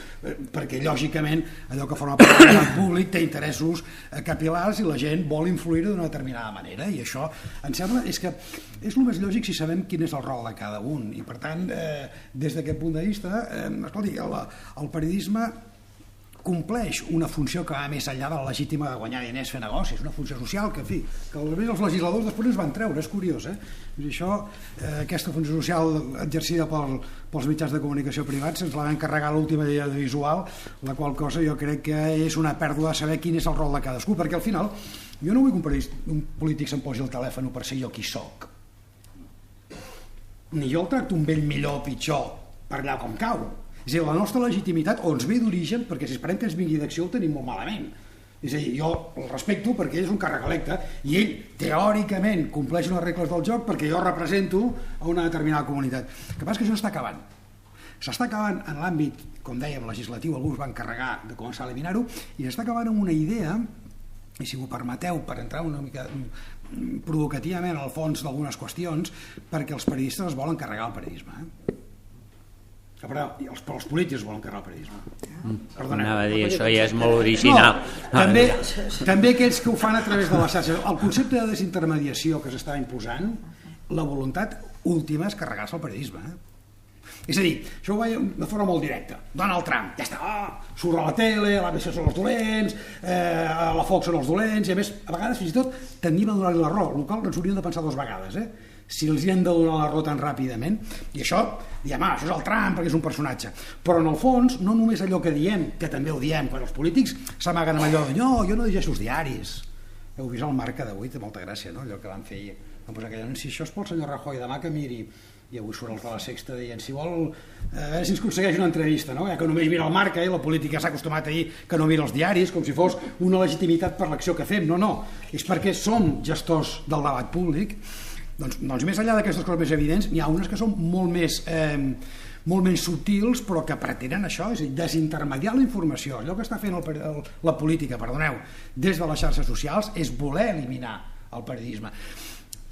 perquè lògicament allò que forma part del públic té interessos capil·lars i la gent vol influir d'una determinada manera, i això em sembla és que és el més lògic si sabem quin és el rol de cada un, i per tant des d'aquest punt de vista escolti, el periodisme compleix una funció que va més enllà de la legítima de guanyar diners, fer negocis, una funció social que, en fi, que els legisladors després ens van treure, és curiós, I això, aquesta funció social exercida pels mitjans de comunicació privats ens la van encarregar l'última llei audiovisual, la qual cosa jo crec que és una pèrdua de saber quin és el rol de cadascú, perquè al final jo no vull que un polític se'm posi el telèfon per ser jo qui soc, ni jo el tracto un vell millor o pitjor per allà com cau. És a dir, la nostra legitimitat o ens ve d'origen, perquè si esperem que ens vingui d'acció el tenim molt malament. És a dir, jo el respecto perquè ell és un càrrec electe i ell teòricament compleix unes regles del joc perquè jo represento a una determinada comunitat. El que passa és que això s'està acabant. S'està acabant en l'àmbit, com dèiem, legislatiu, algú es va encarregar de començar a eliminar-ho, i s'està acabant amb una idea, i si m'ho permeteu, per entrar una mica provocativament al fons d'algunes qüestions, perquè els periodistes es volen carregar el periodisme. Però els polítics volen carregar el periodisme. Anava a dir, això ja és molt original. També aquells que ho fan a través de les xarxes. El concepte de desintermediació que s'està imposant, la voluntat última és carregar-se el periodisme. És a dir, això ho veiem de forma molt directa. Donald Trump, ja està, surt a la tele, a l'ABC són els dolents, a la Fox són els dolents, i a més, a vegades fins i tot tendim a donar-li la raó, el qual ens hauríem de pensar dues vegades, si els hi hem de donar la raó tan ràpidament. I això, diem, això és el Trump perquè és un personatge. Però en el fons, no només allò que diem, que també ho diem, quan els polítics s'amaguen amb allò de no, jo no llegeixo els diaris. Heu vist el Marca d'avui, té molta gràcia, no? Allò que van fer, van posar aquell anunci, això és pel senyor Rajoy, demà que miri, i avui surt els de la Sexta dient si vol, a veure si ens aconsegueix una entrevista, no? Ja que només mira el Marca, la política s'ha acostumat a dir que no mira els diaris, com si fos una legitimitat per l'acció que fem. No, és perquè som gestors del debat públic. Doncs més enllà d'aquestes coses més evidents, n'hi ha unes que són molt més subtils, però que pretenen això, és a dir, desintermediar la informació. Allò que està fent la política, des de les xarxes socials, és voler eliminar el periodisme.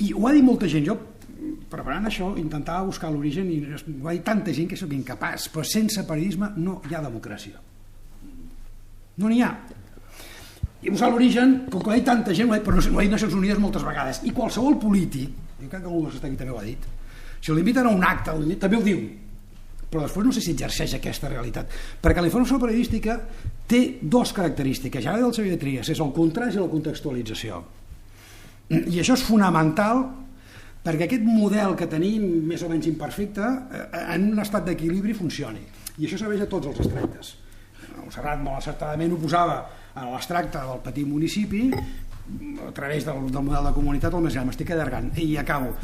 I ho ha dit molta gent. Jo, preparant això, intentava buscar l'origen i ho ha dit tanta gent que soc incapaç, però sense periodisme no hi ha democràcia. No n'hi ha. I buscar l'origen, com que ho ha dit tanta gent, però ho ha dit Nacions Unides moltes vegades, i qualsevol polític, jo crec que algú dels que està aquí també ho ha dit, si l'inviten a un acte, també ho diu, però després no sé si exerceix aquesta realitat, perquè la informació periodística té dues característiques, ja del Xavier Trias, és el contrast i la contextualització. I això és fonamental perquè aquest model que tenim més o menys imperfecte en un estat d'equilibri funcioni, i això serveix a tots els extractes. El Serrat molt acertadament ho posava a l'extracte del petit municipi a través del model de comunitat el més gran. M'estic allargant i acabo.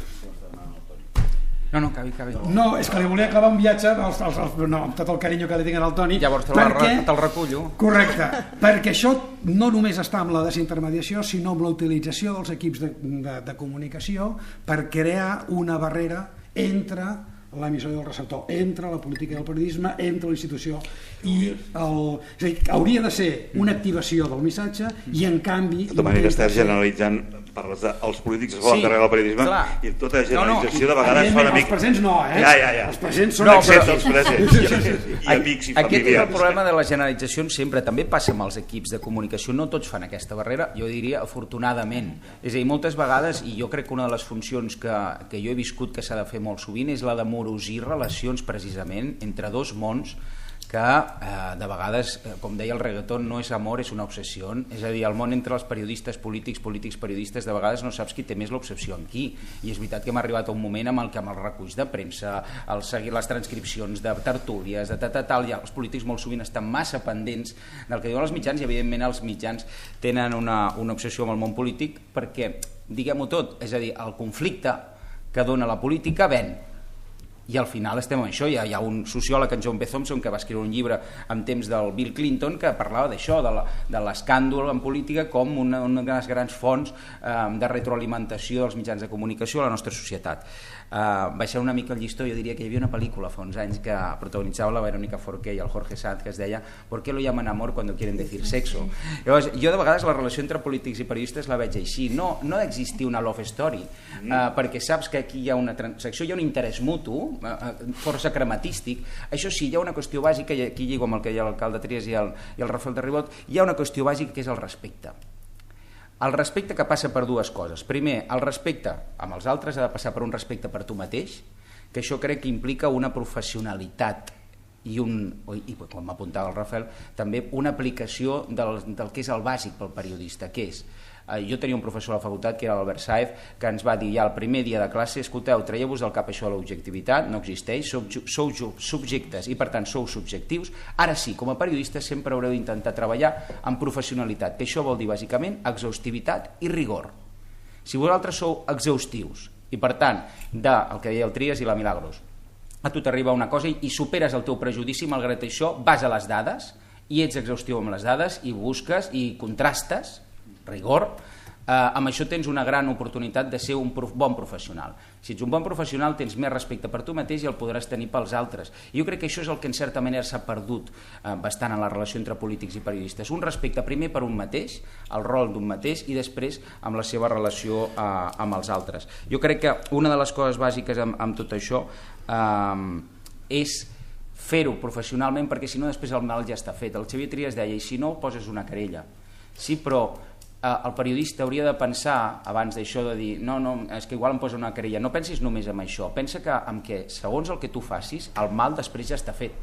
No, cavi. No, és que li volia acabar un viatge amb tot el carinyo que li tinc al Toni. Llavors te'l recullo. Correcte, perquè això no només està amb la desintermediació, sinó amb la utilització dels equips de comunicació per crear una barrera entre l'emissor i el receptor, entre la política i el periodisme, entre la institució i el... És a dir, hauria de ser una activació del missatge i en canvi... De tota manera estàs generalitzant, parles dels polítics que es volen carregar el periodisme, i tota generalització de vegades fa una mica... Els presents no, Ja. Els presents són exceptes. I amics i familiars. Aquest és el problema de les generalitzacions sempre, també passa amb els equips de comunicació, no tots fan aquesta barrera, jo diria afortunadament. És a dir, moltes vegades, i jo crec que una de les funcions que jo he viscut que s'ha de fer molt sovint és la de morosir relacions precisament entre dos mons que de vegades, com deia el reggaeton, no és amor, és una obsessió. És a dir, el món entre els periodistes polítics, periodistes, de vegades no saps qui té més l'obsessió amb qui. I és veritat que hem arribat a un moment amb el que amb els reculls de premsa, les transcripcions de tertúlies, de tal, ja els polítics molt sovint estan massa pendents del que diuen els mitjans i evidentment els mitjans tenen una obsessió amb el món polític perquè, diguem-ho tot, és a dir, el conflicte que dona la política ven. I al final estem amb això. Hi ha un sociòleg, en John B. Thompson, que va escriure un llibre en temps del Bill Clinton que parlava d'això, de l'escàndol en política com una de les grans fonts de retroalimentació dels mitjans de comunicació a la nostra societat. Baixar una mica el llistó, jo diria que hi havia una pel·lícula fa uns anys que protagonitzava la Verónica Forqué i el Jorge Sanz que es deia ¿Por qué lo llaman amor cuando quieren decir sexo? Llavors, jo de vegades la relació entre polítics i periodistes la veig així, no d'existir una love story, perquè saps que aquí hi ha una transacció, hi ha un interès mutu força crematístic. Això sí, hi ha una qüestió bàsica, i aquí lligo amb el que hi ha l'alcalde Trias i el Rafael de Ribot, hi ha una qüestió bàsica que és el respecte. El respecte que passa per dues coses. Primer, el respecte amb els altres ha de passar per un respecte per tu mateix, que això crec que implica una professionalitat i com m'apuntava el Rafael, també una aplicació del que és el bàsic pel periodista, que és jo tenia un professor a la facultat que era l'Albert Saez que ens va dir ja el primer dia de classe escolteu, traieu-vos del cap això de l'objectivitat, no existeix, sou subjectes i per tant sou subjectius, ara sí, com a periodistes sempre haureu d'intentar treballar amb professionalitat, que això vol dir bàsicament exhaustivitat i rigor. Si vosaltres sou exhaustius i per tant el que deia el Trias i la Milagros, a tu t'arriba una cosa i superes el teu prejudici, malgrat això vas a les dades i ets exhaustiu amb les dades i busques i contrastes rigor, amb això tens una gran oportunitat de ser un bon professional. Si ets un bon professional tens més respecte per tu mateix i el podràs tenir pels altres. I jo crec que això és el que en certa manera s'ha perdut bastant en la relació entre polítics i periodistes. Un respecte primer per un mateix, el rol d'un mateix, i després amb la seva relació amb els altres. Jo crec que una de les coses bàsiques amb tot això és fer-ho professionalment, perquè si no després el mal ja està fet. El Xavier Trias deia, i si no poses una querella? Sí, però el periodista hauria de pensar abans d'això de dir no, és que igual em posa una querella, no pensis només en això, pensa que segons el que tu facis el mal després ja està fet.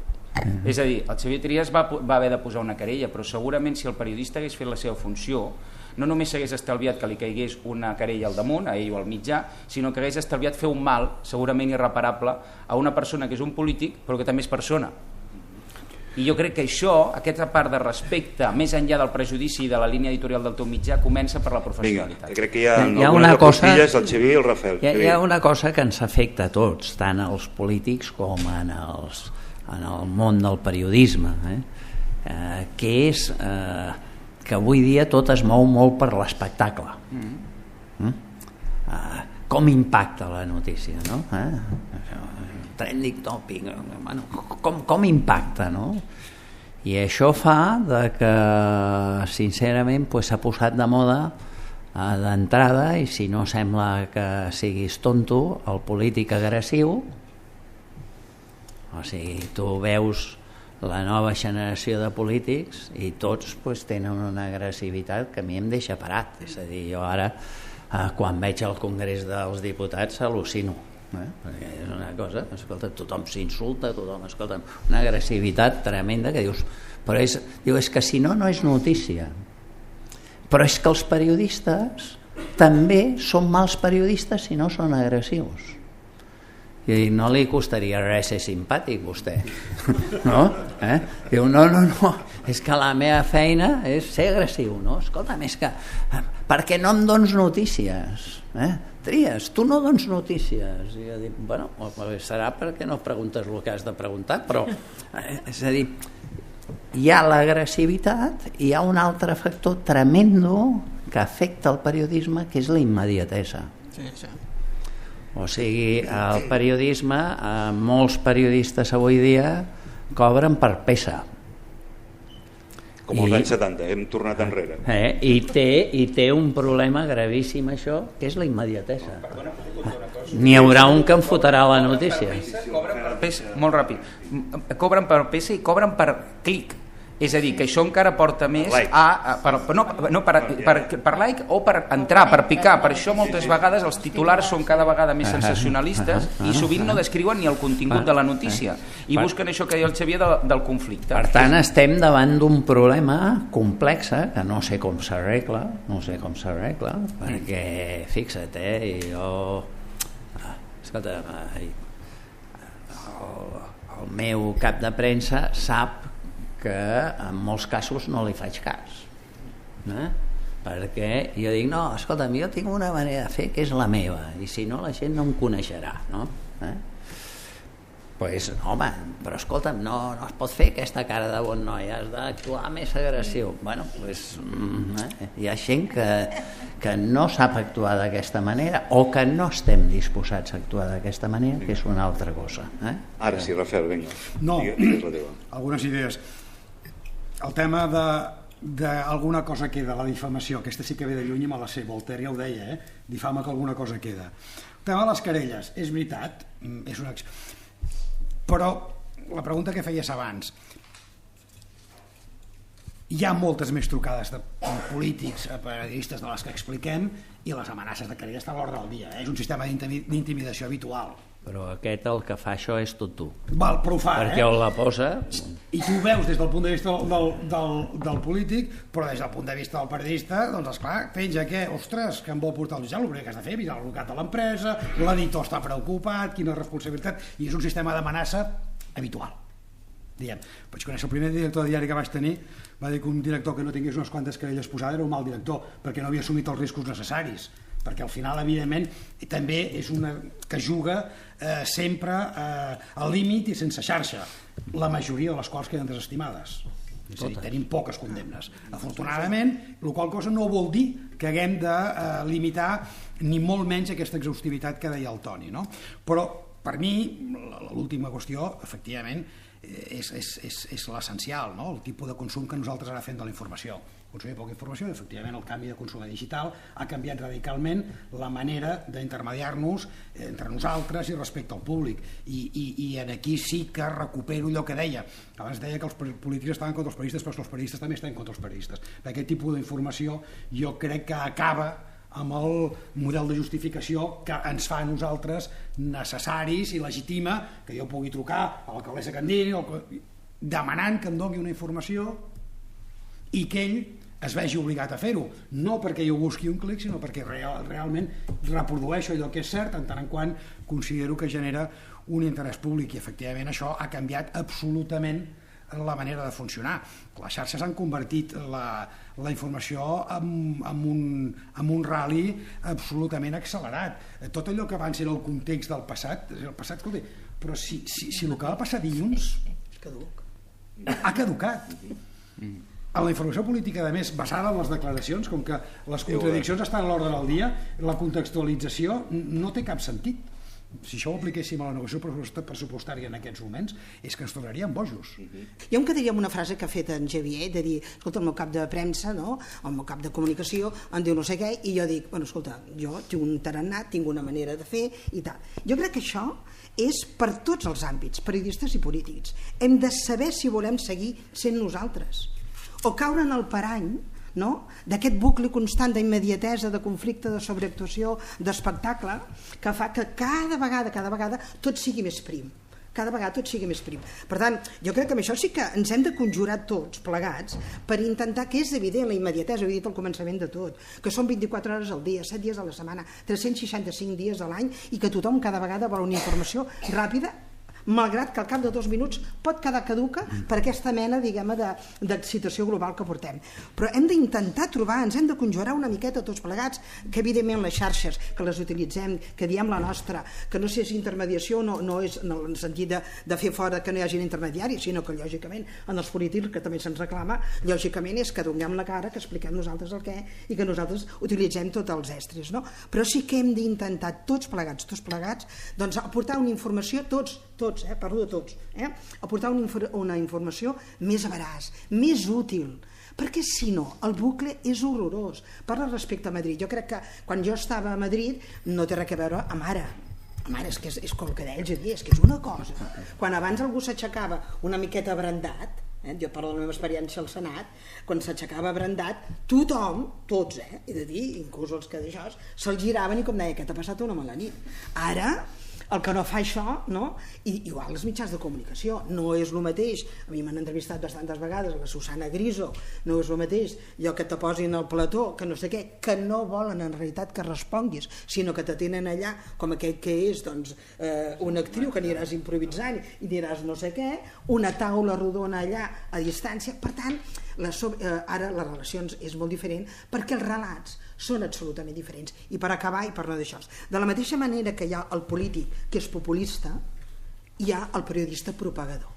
És a dir, el Xavier Trias va haver de posar una querella, però segurament si el periodista hagués fet la seva funció no només s'hagués estalviat que li caigués una querella al damunt, a ell o al mitjà, sinó que hagués estalviat fer un mal segurament irreparable a una persona que és un polític però que també és persona. I jo crec que això, aquesta part de respecte, més enllà del prejudici de la línia editorial del teu mitjà, comença per la professionalitat. Vinga, crec que hi ha algunes apostilles, el Xavier i el Rafael. Hi ha una cosa que ens afecta a tots, tant als polítics com en el món del periodisme, que és que avui dia tot es mou molt per l'espectacle. Com impacta la notícia, no? Trending topic, bueno, com impacta, no? I això fa que sincerament s'ha posat de moda d'entrada, i si no sembla que siguis tonto, el polític agressiu. O sigui, tu veus la nova generació de polítics i tots tenen una agressivitat que a mi em deixa parat. És a dir, jo ara quan veig el Congrés dels Diputats al·lucino, perquè és una cosa, escolta, tothom s'insulta, escolta, una agressivitat tremenda que dius, però és que si no és notícia. Però és que els periodistes també són mals periodistes si no són agressius. I no li costaria res ser simpàtic, vostè. No? Diu, no, és que la meva feina és ser agressiu, no? Escolta'm, és que perquè no em dones notícies? Trias, tu no dones notícies. I jo dic, bueno, serà perquè no preguntes el que has de preguntar, però és a dir, hi ha l'agressivitat i hi ha un altre factor tremendo que afecta el periodisme, que és la immediatesa. O sigui, el periodisme, molts periodistes avui dia cobren per peça. Com als anys 70, hem tornat enrere. I té un problema gravíssim això, que és la immediatesa. N'hi haurà un que em fotrà la notícia. Molt ràpid. Cobren per peça i cobren per clic. És a dir, que això encara porta més per like o per entrar, per picar. Per això moltes vegades els titulars són cada vegada més sensacionalistes i sovint no descriuen ni el contingut de la notícia i busquen això que deia el Xavier del conflicte. Per tant, estem davant d'un problema complex que no sé com s'arregla, perquè fixa't, jo... Escolta, el meu cap de premsa sap que en molts casos no li faig cas, perquè jo dic, no, escolta'm, jo tinc una manera de fer que és la meva, i si no la gent no em coneixerà, no? Pues, home, però escolta'm, no es pot fer aquesta cara de bon noi, has d'actuar més agressiu. Bueno, pues, hi ha gent que no sap actuar d'aquesta manera o que no estem disposats a actuar d'aquesta manera, que és una altra cosa. Ara sí, Rafael, vinga. No, digues la teva. Algunes idees. El tema d'alguna cosa queda, la difamació, aquesta sí que ve de lluny i me la sé, Voltaire ja ho deia, difama que alguna cosa queda. El tema de les querelles, és veritat, és una... però la pregunta que feies abans, hi ha moltes més trucades de polítics a periodistes de les que expliquem i les amenaces de querella estan a l'ordre del dia, és un sistema d'intimidació habitual. Però aquest el que fa això és tot tu. Val, però ho fa, perquè on la posa... I tu ho veus des del punt de vista del polític, però des del punt de vista del periodista, doncs esclar, tens que, ostres, que em vol portar al jutjat, el primer que has de fer, mirar l'advocat de l'empresa, l'editor està preocupat, quina responsabilitat, i és un sistema d'amenaça habitual. Diem, vaig conèixer el primer director de diari que vaig tenir, va dir que un director que no tingués unes quantes querelles posades era un mal director, perquè no havia assumit els riscos necessaris, perquè al final, evidentment, també és una que juga sempre al límit i sense xarxa, la majoria de les quals queden desestimades. És a dir, tenim poques condemnes. Afortunadament, la qual cosa no vol dir que haguem de limitar ni molt menys aquesta exhaustivitat que deia el Toni, no? Però, per mi, l'última qüestió, efectivament, és l'essencial, no? El tipus de consum que nosaltres ara fem de la informació. Consumir poca informació, efectivament el canvi de consum digital ha canviat radicalment la manera d'intermediar-nos entre nosaltres i respecte al públic, i aquí sí que recupero allò que deia abans. Deia que els polítics estaven contra els periodistes, però els periodistes també estan contra els periodistes. Aquest tipus d'informació jo crec que acaba amb el model de justificació que ens fa a nosaltres necessaris i legitima que jo pugui trucar a l'alcaldessa Candini demanant que em doni una informació i que ell es vegi obligat a fer-ho, no perquè jo busqui un clic, sinó perquè realment reprodueixo allò que és cert, en tant en quant considero que genera un interès públic, i efectivament això ha canviat absolutament la manera de funcionar. Les xarxes han convertit la informació en un rally absolutament accelerat. Tot allò que abans era el context del passat, escolta, però si el que va passar dilluns ha caducat. En la informació política, a més, basada en les declaracions, com que les contradiccions estan a l'ordre del dia, la contextualització no té cap sentit. Si això ho apliquéssim a la negociació pressupostària en aquests moments, és que ens tornaríem bojos. Jo em quedaria amb una frase que ha fet en Xavier, de dir, escolta, el meu cap de premsa, no? El meu cap de comunicació, em diu no sé què, i jo dic, bueno, escolta, jo tinc un tarannà, tinc una manera de fer, i tal. Jo crec que això és per tots els àmbits, periodistes i polítics. Hem de saber si volem seguir sent nosaltres, o caure en el parany, no? D'aquest bucle constant d'immediatesa, de conflicte, de sobreactuació, d'espectacle, que fa que cada vegada tot sigui més prim. Cada vegada tot sigui més prim. Per tant, jo crec que amb això sí que ens hem de conjurar tots plegats per intentar, que és evident la immediatesa, ho he dit al començament de tot, que són 24 hores al dia, 7 dies a la setmana, 365 dies a l'any, i que tothom cada vegada vol una informació ràpida, malgrat que al cap de 2 minuts pot quedar caduca per aquesta mena, diguem-ne, d'excitació global que portem. Però hem d'intentar trobar, ens hem de conjurar una miqueta tots plegats, que evidentment les xarxes, que les utilitzem, que diem la nostra, que no sé si intermediació no és en el sentit de fer fora que no hi hagi intermediaris, sinó que lògicament en els polítics, que també se'ns reclama, lògicament és que donem la cara, que expliquem nosaltres el què i que nosaltres utilitzem tots els estris, no? Però sí que hem d'intentar tots plegats, doncs aportar una informació, tots, parlo de tots, aportar una informació més veraç, més útil, perquè si no, el bucle és horrorós. Parla respecte a Madrid. Jo crec que quan jo estava a Madrid no té res a veure amb ara. Mare, és que és com el que deia el dia, és que és una cosa. Quan abans algú s'aixecava una miqueta brandat, jo parlo de la meva experiència al Senat, quan s'aixecava brandat, tothom, tots, he de dir, inclús els que d'això, se'ls giraven i com deia, què t'ha passat una mala nit? Ara, el que no fa això, no? I igual els mitjans de comunicació, no és el mateix, a mi m'han entrevistat bastantes vegades la Susana Griso, no és el mateix allò que te posin al plató, que no sé què, que no volen en realitat que responguis, sinó que te tenen allà com aquell que és, doncs, una actriu que aniràs improvisant i diràs no sé què, una taula rodona allà a distància. Per tant, ara les relacions és molt diferent perquè els relats són absolutament diferents. I per acabar, i per no d'això, de la mateixa manera que hi ha el polític que és populista, hi ha el periodista propagador,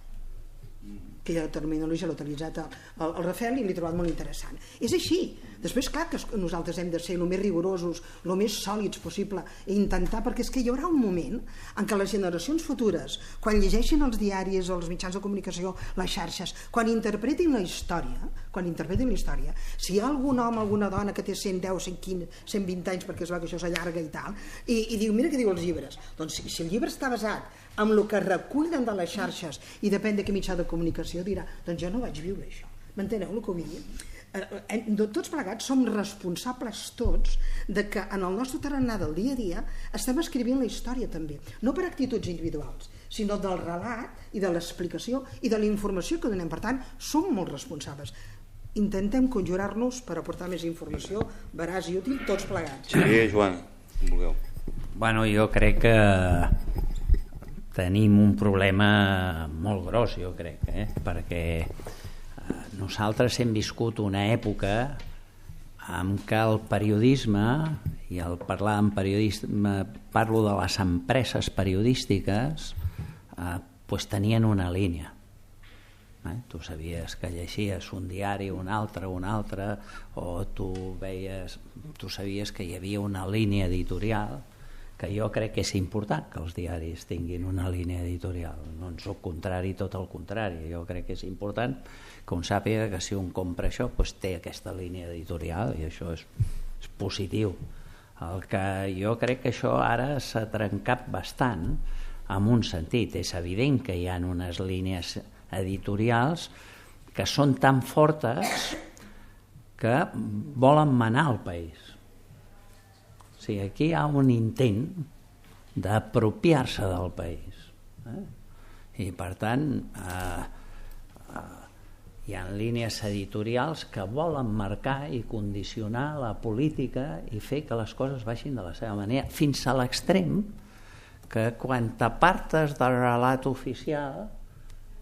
que la terminologia l'ha utilitzat el Rafel i l'he trobat molt interessant. És així. Després, clar, que nosaltres hem de ser el més rigorosos, el més sòlids possible, i intentar, perquè és que hi haurà un moment en què les generacions futures, quan llegeixin els diaris, els mitjans de comunicació, les xarxes, quan interpretin la història, si hi ha algun home, alguna dona que té 110, 115, 120 anys, perquè es veu que això s'allarga i tal, i diu, mira què diu els llibres. Doncs si el llibre està basat en el que recullen de les xarxes i depèn de què mitjà de comunicació, dirà, doncs jo no vaig viure això. M'enteneu el que vull dir? Tots plegats som responsables tots de que en el nostre tarannà del dia a dia estem escrivint la història també, no per actituds individuals, sinó del relat i de l'explicació i de la informació que donem. Per tant, som molt responsables. Intentem conjurar-nos per aportar més informació veraç i útil tots plegats. Sí, Joan, com vulgueu. Bueno, jo crec que tenim un problema molt gros, jo crec, perquè nosaltres hem viscut una època en què el periodisme, i al parlar en periodisme parlo de les empreses periodístiques, pues tenien una línia. Tu sabies que llegies un diari, un altre, o tu sabies que hi havia una línia editorial, que jo crec que és important que els diaris tinguin una línia editorial. No en soc contrari, tot el contrari. Jo crec que és important que un sàpiga que si un compra això doncs té aquesta línia editorial i això és positiu. El que jo crec que això ara s'ha trencat bastant en un sentit. És evident que hi ha unes línies editorials que són tan fortes que volen manar el país. O sigui, aquí hi ha un intent d'apropiar-se del país. I per tant hi ha línies editorials que volen marcar i condicionar la política i fer que les coses vagin de la seva manera, fins a l'extrem que quan t'apartes del relat oficial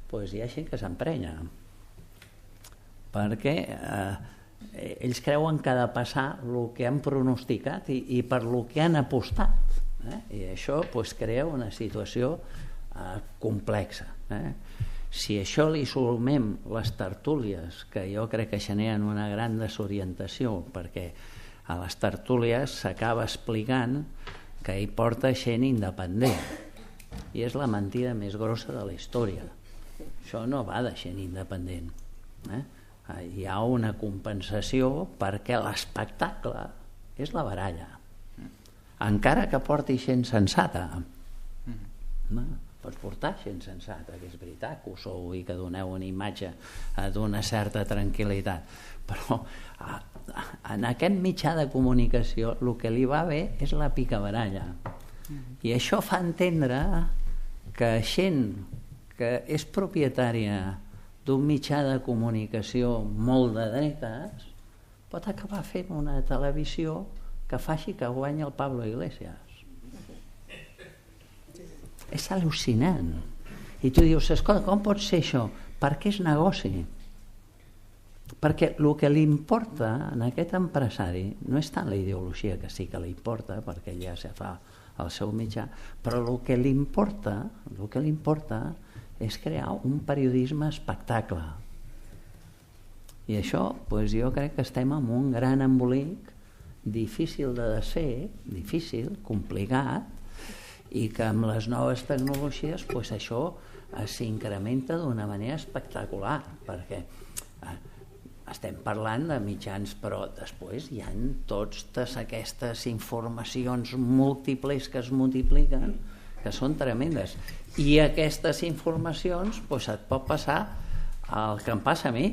doncs hi ha gent que s'emprenya, perquè ells creuen que ha de passar el que han pronosticat i per el que han apostat, i això crea una situació complexa. Si això li sumem les tertúlies, que jo crec que generen una gran desorientació, perquè a les tertúlies s'acaba explicant que hi porta gent independent, i és la mentida més grossa de la història. Això no va de gent independent. Hi ha una compensació perquè l'espectacle és la baralla, encara que porti gent sensata. Pots portar gent sensata, que és veritat que ho sou i que doneu una imatge d'una certa tranquil·litat, però en aquest mitjà de comunicació el que li va bé és la picabaralla, i això fa entendre que gent que és propietària d'un mitjà de comunicació molt de dretes pot acabar fent una televisió que faci que guanyi el Pablo Iglesias. És al·lucinant. I tu dius, escolta, com pot ser això? Perquè és negoci. Perquè el que li importa a aquest empresari no és tant la ideologia, que sí que li importa, perquè ell ja se fa el seu mitjà, però el que li importa és crear un periodisme espectacle. I això, jo crec que estem en un gran embolic difícil de desfer, difícil, complicat, i que amb les noves tecnologies això s'incrementa d'una manera espectacular, perquè estem parlant de mitjans, però després hi ha totes aquestes informacions múltiples que es multipliquen, que són tremendes. I aquestes informacions et pot passar el que em passa a mi,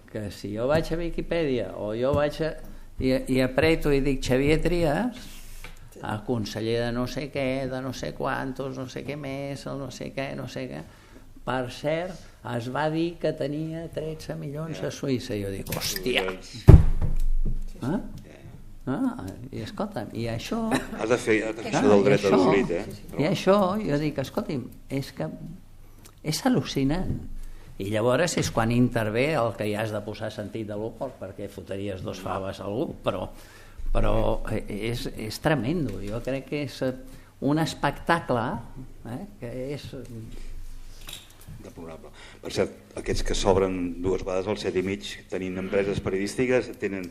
que si jo vaig a Viquipèdia o jo vaig i apreto i dic Xavier Trias, el conseller de no sé què, de no sé quantos, no sé què més, el no sé què, per cert, es va dir que tenia 13 milions a Suïssa. I jo dic, hòstia! I escolta'm, i això... Has de fer això del dret a l'oblit, I això, jo dic, escolta'm, és que és al·lucinant. I llavors és quan intervé el que ja has de posar sentit de l'humor, perquè fotries dos faves a algú, però és tremendo. Jo crec que és un espectacle que és... deplorable. Per cert, aquests que s'obren dues vegades al 7,5 tenint empreses periodístiques tenen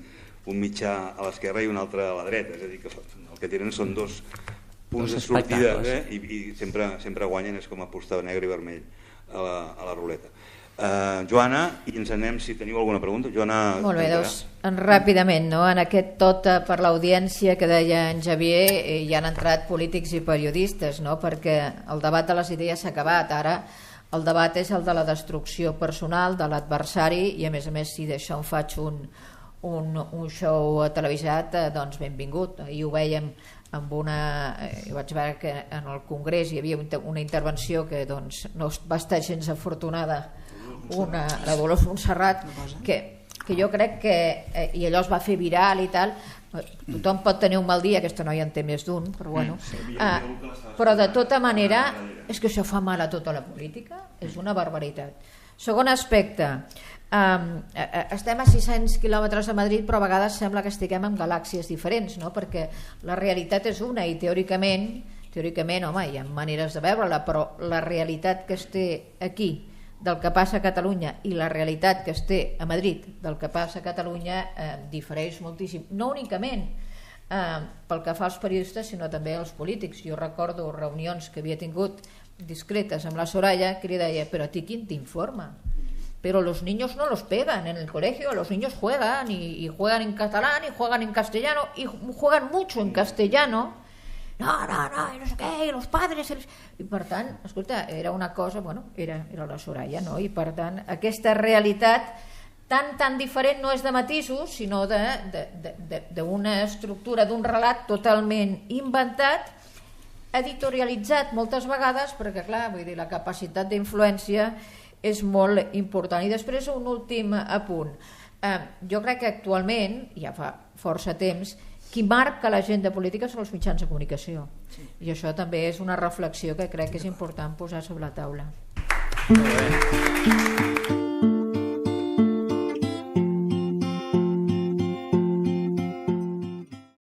un mitjà a l'esquerra i un altre a la dreta, és a dir, que el que tenen són dos punts de sortida i sempre guanyen, és com apostar negre i vermell a la ruleta. Joana, i ens anem, si teniu alguna pregunta. Joana, molt bé, doncs, ràpidament, en aquest tot per l'audiència que deia en Xavier, hi han entrat polítics i periodistes, perquè el debat de les idees s'ha acabat. Ara el debat és el de la destrucció personal de l'adversari i a més, si d'això en faig un show televisat, doncs benvingut. Ahir ho vèiem jo vaig veure que en el Congrés hi havia una intervenció que no va estar gens afortunada, la Dolors Montserrat, que jo crec que, i allò es va fer viral i tal, tothom pot tenir un mal dia, aquesta noia en té més d'un, però de tota manera és que això fa mal a tota la política, és una barbaritat. Segon aspecte, estem a 600 quilòmetres de Madrid, però a vegades sembla que estiguem en galàxies diferents, perquè la realitat és una i teòricament, home, hi ha maneres de veure-la, però la realitat que es té aquí del que passa a Catalunya i la realitat que es té a Madrid del que passa a Catalunya difereix moltíssim, no únicament pel que fa als periodistes sinó també als polítics. Jo recordo reunions que havia tingut discretes amb la Soraya que li deia, però a ti quién te informa? Pero los niños no los pegan en el colegio, los niños juegan y juegan en catalán y juegan en castellano y juegan mucho en castellano. No sé què, i els padres... I per tant, escolta, era una cosa, era la Soraya, i per tant aquesta realitat tan diferent no és de matisos, sinó d'una estructura, d'un relat totalment inventat, editorialitzat moltes vegades, perquè clar, vull dir, la capacitat d'influència és molt important. I després un últim apunt. Jo crec que actualment, ja fa força temps, qui marca l'agenda política són els mitjans de comunicació. I això també és una reflexió que crec que és important posar sobre la taula. Molt bé.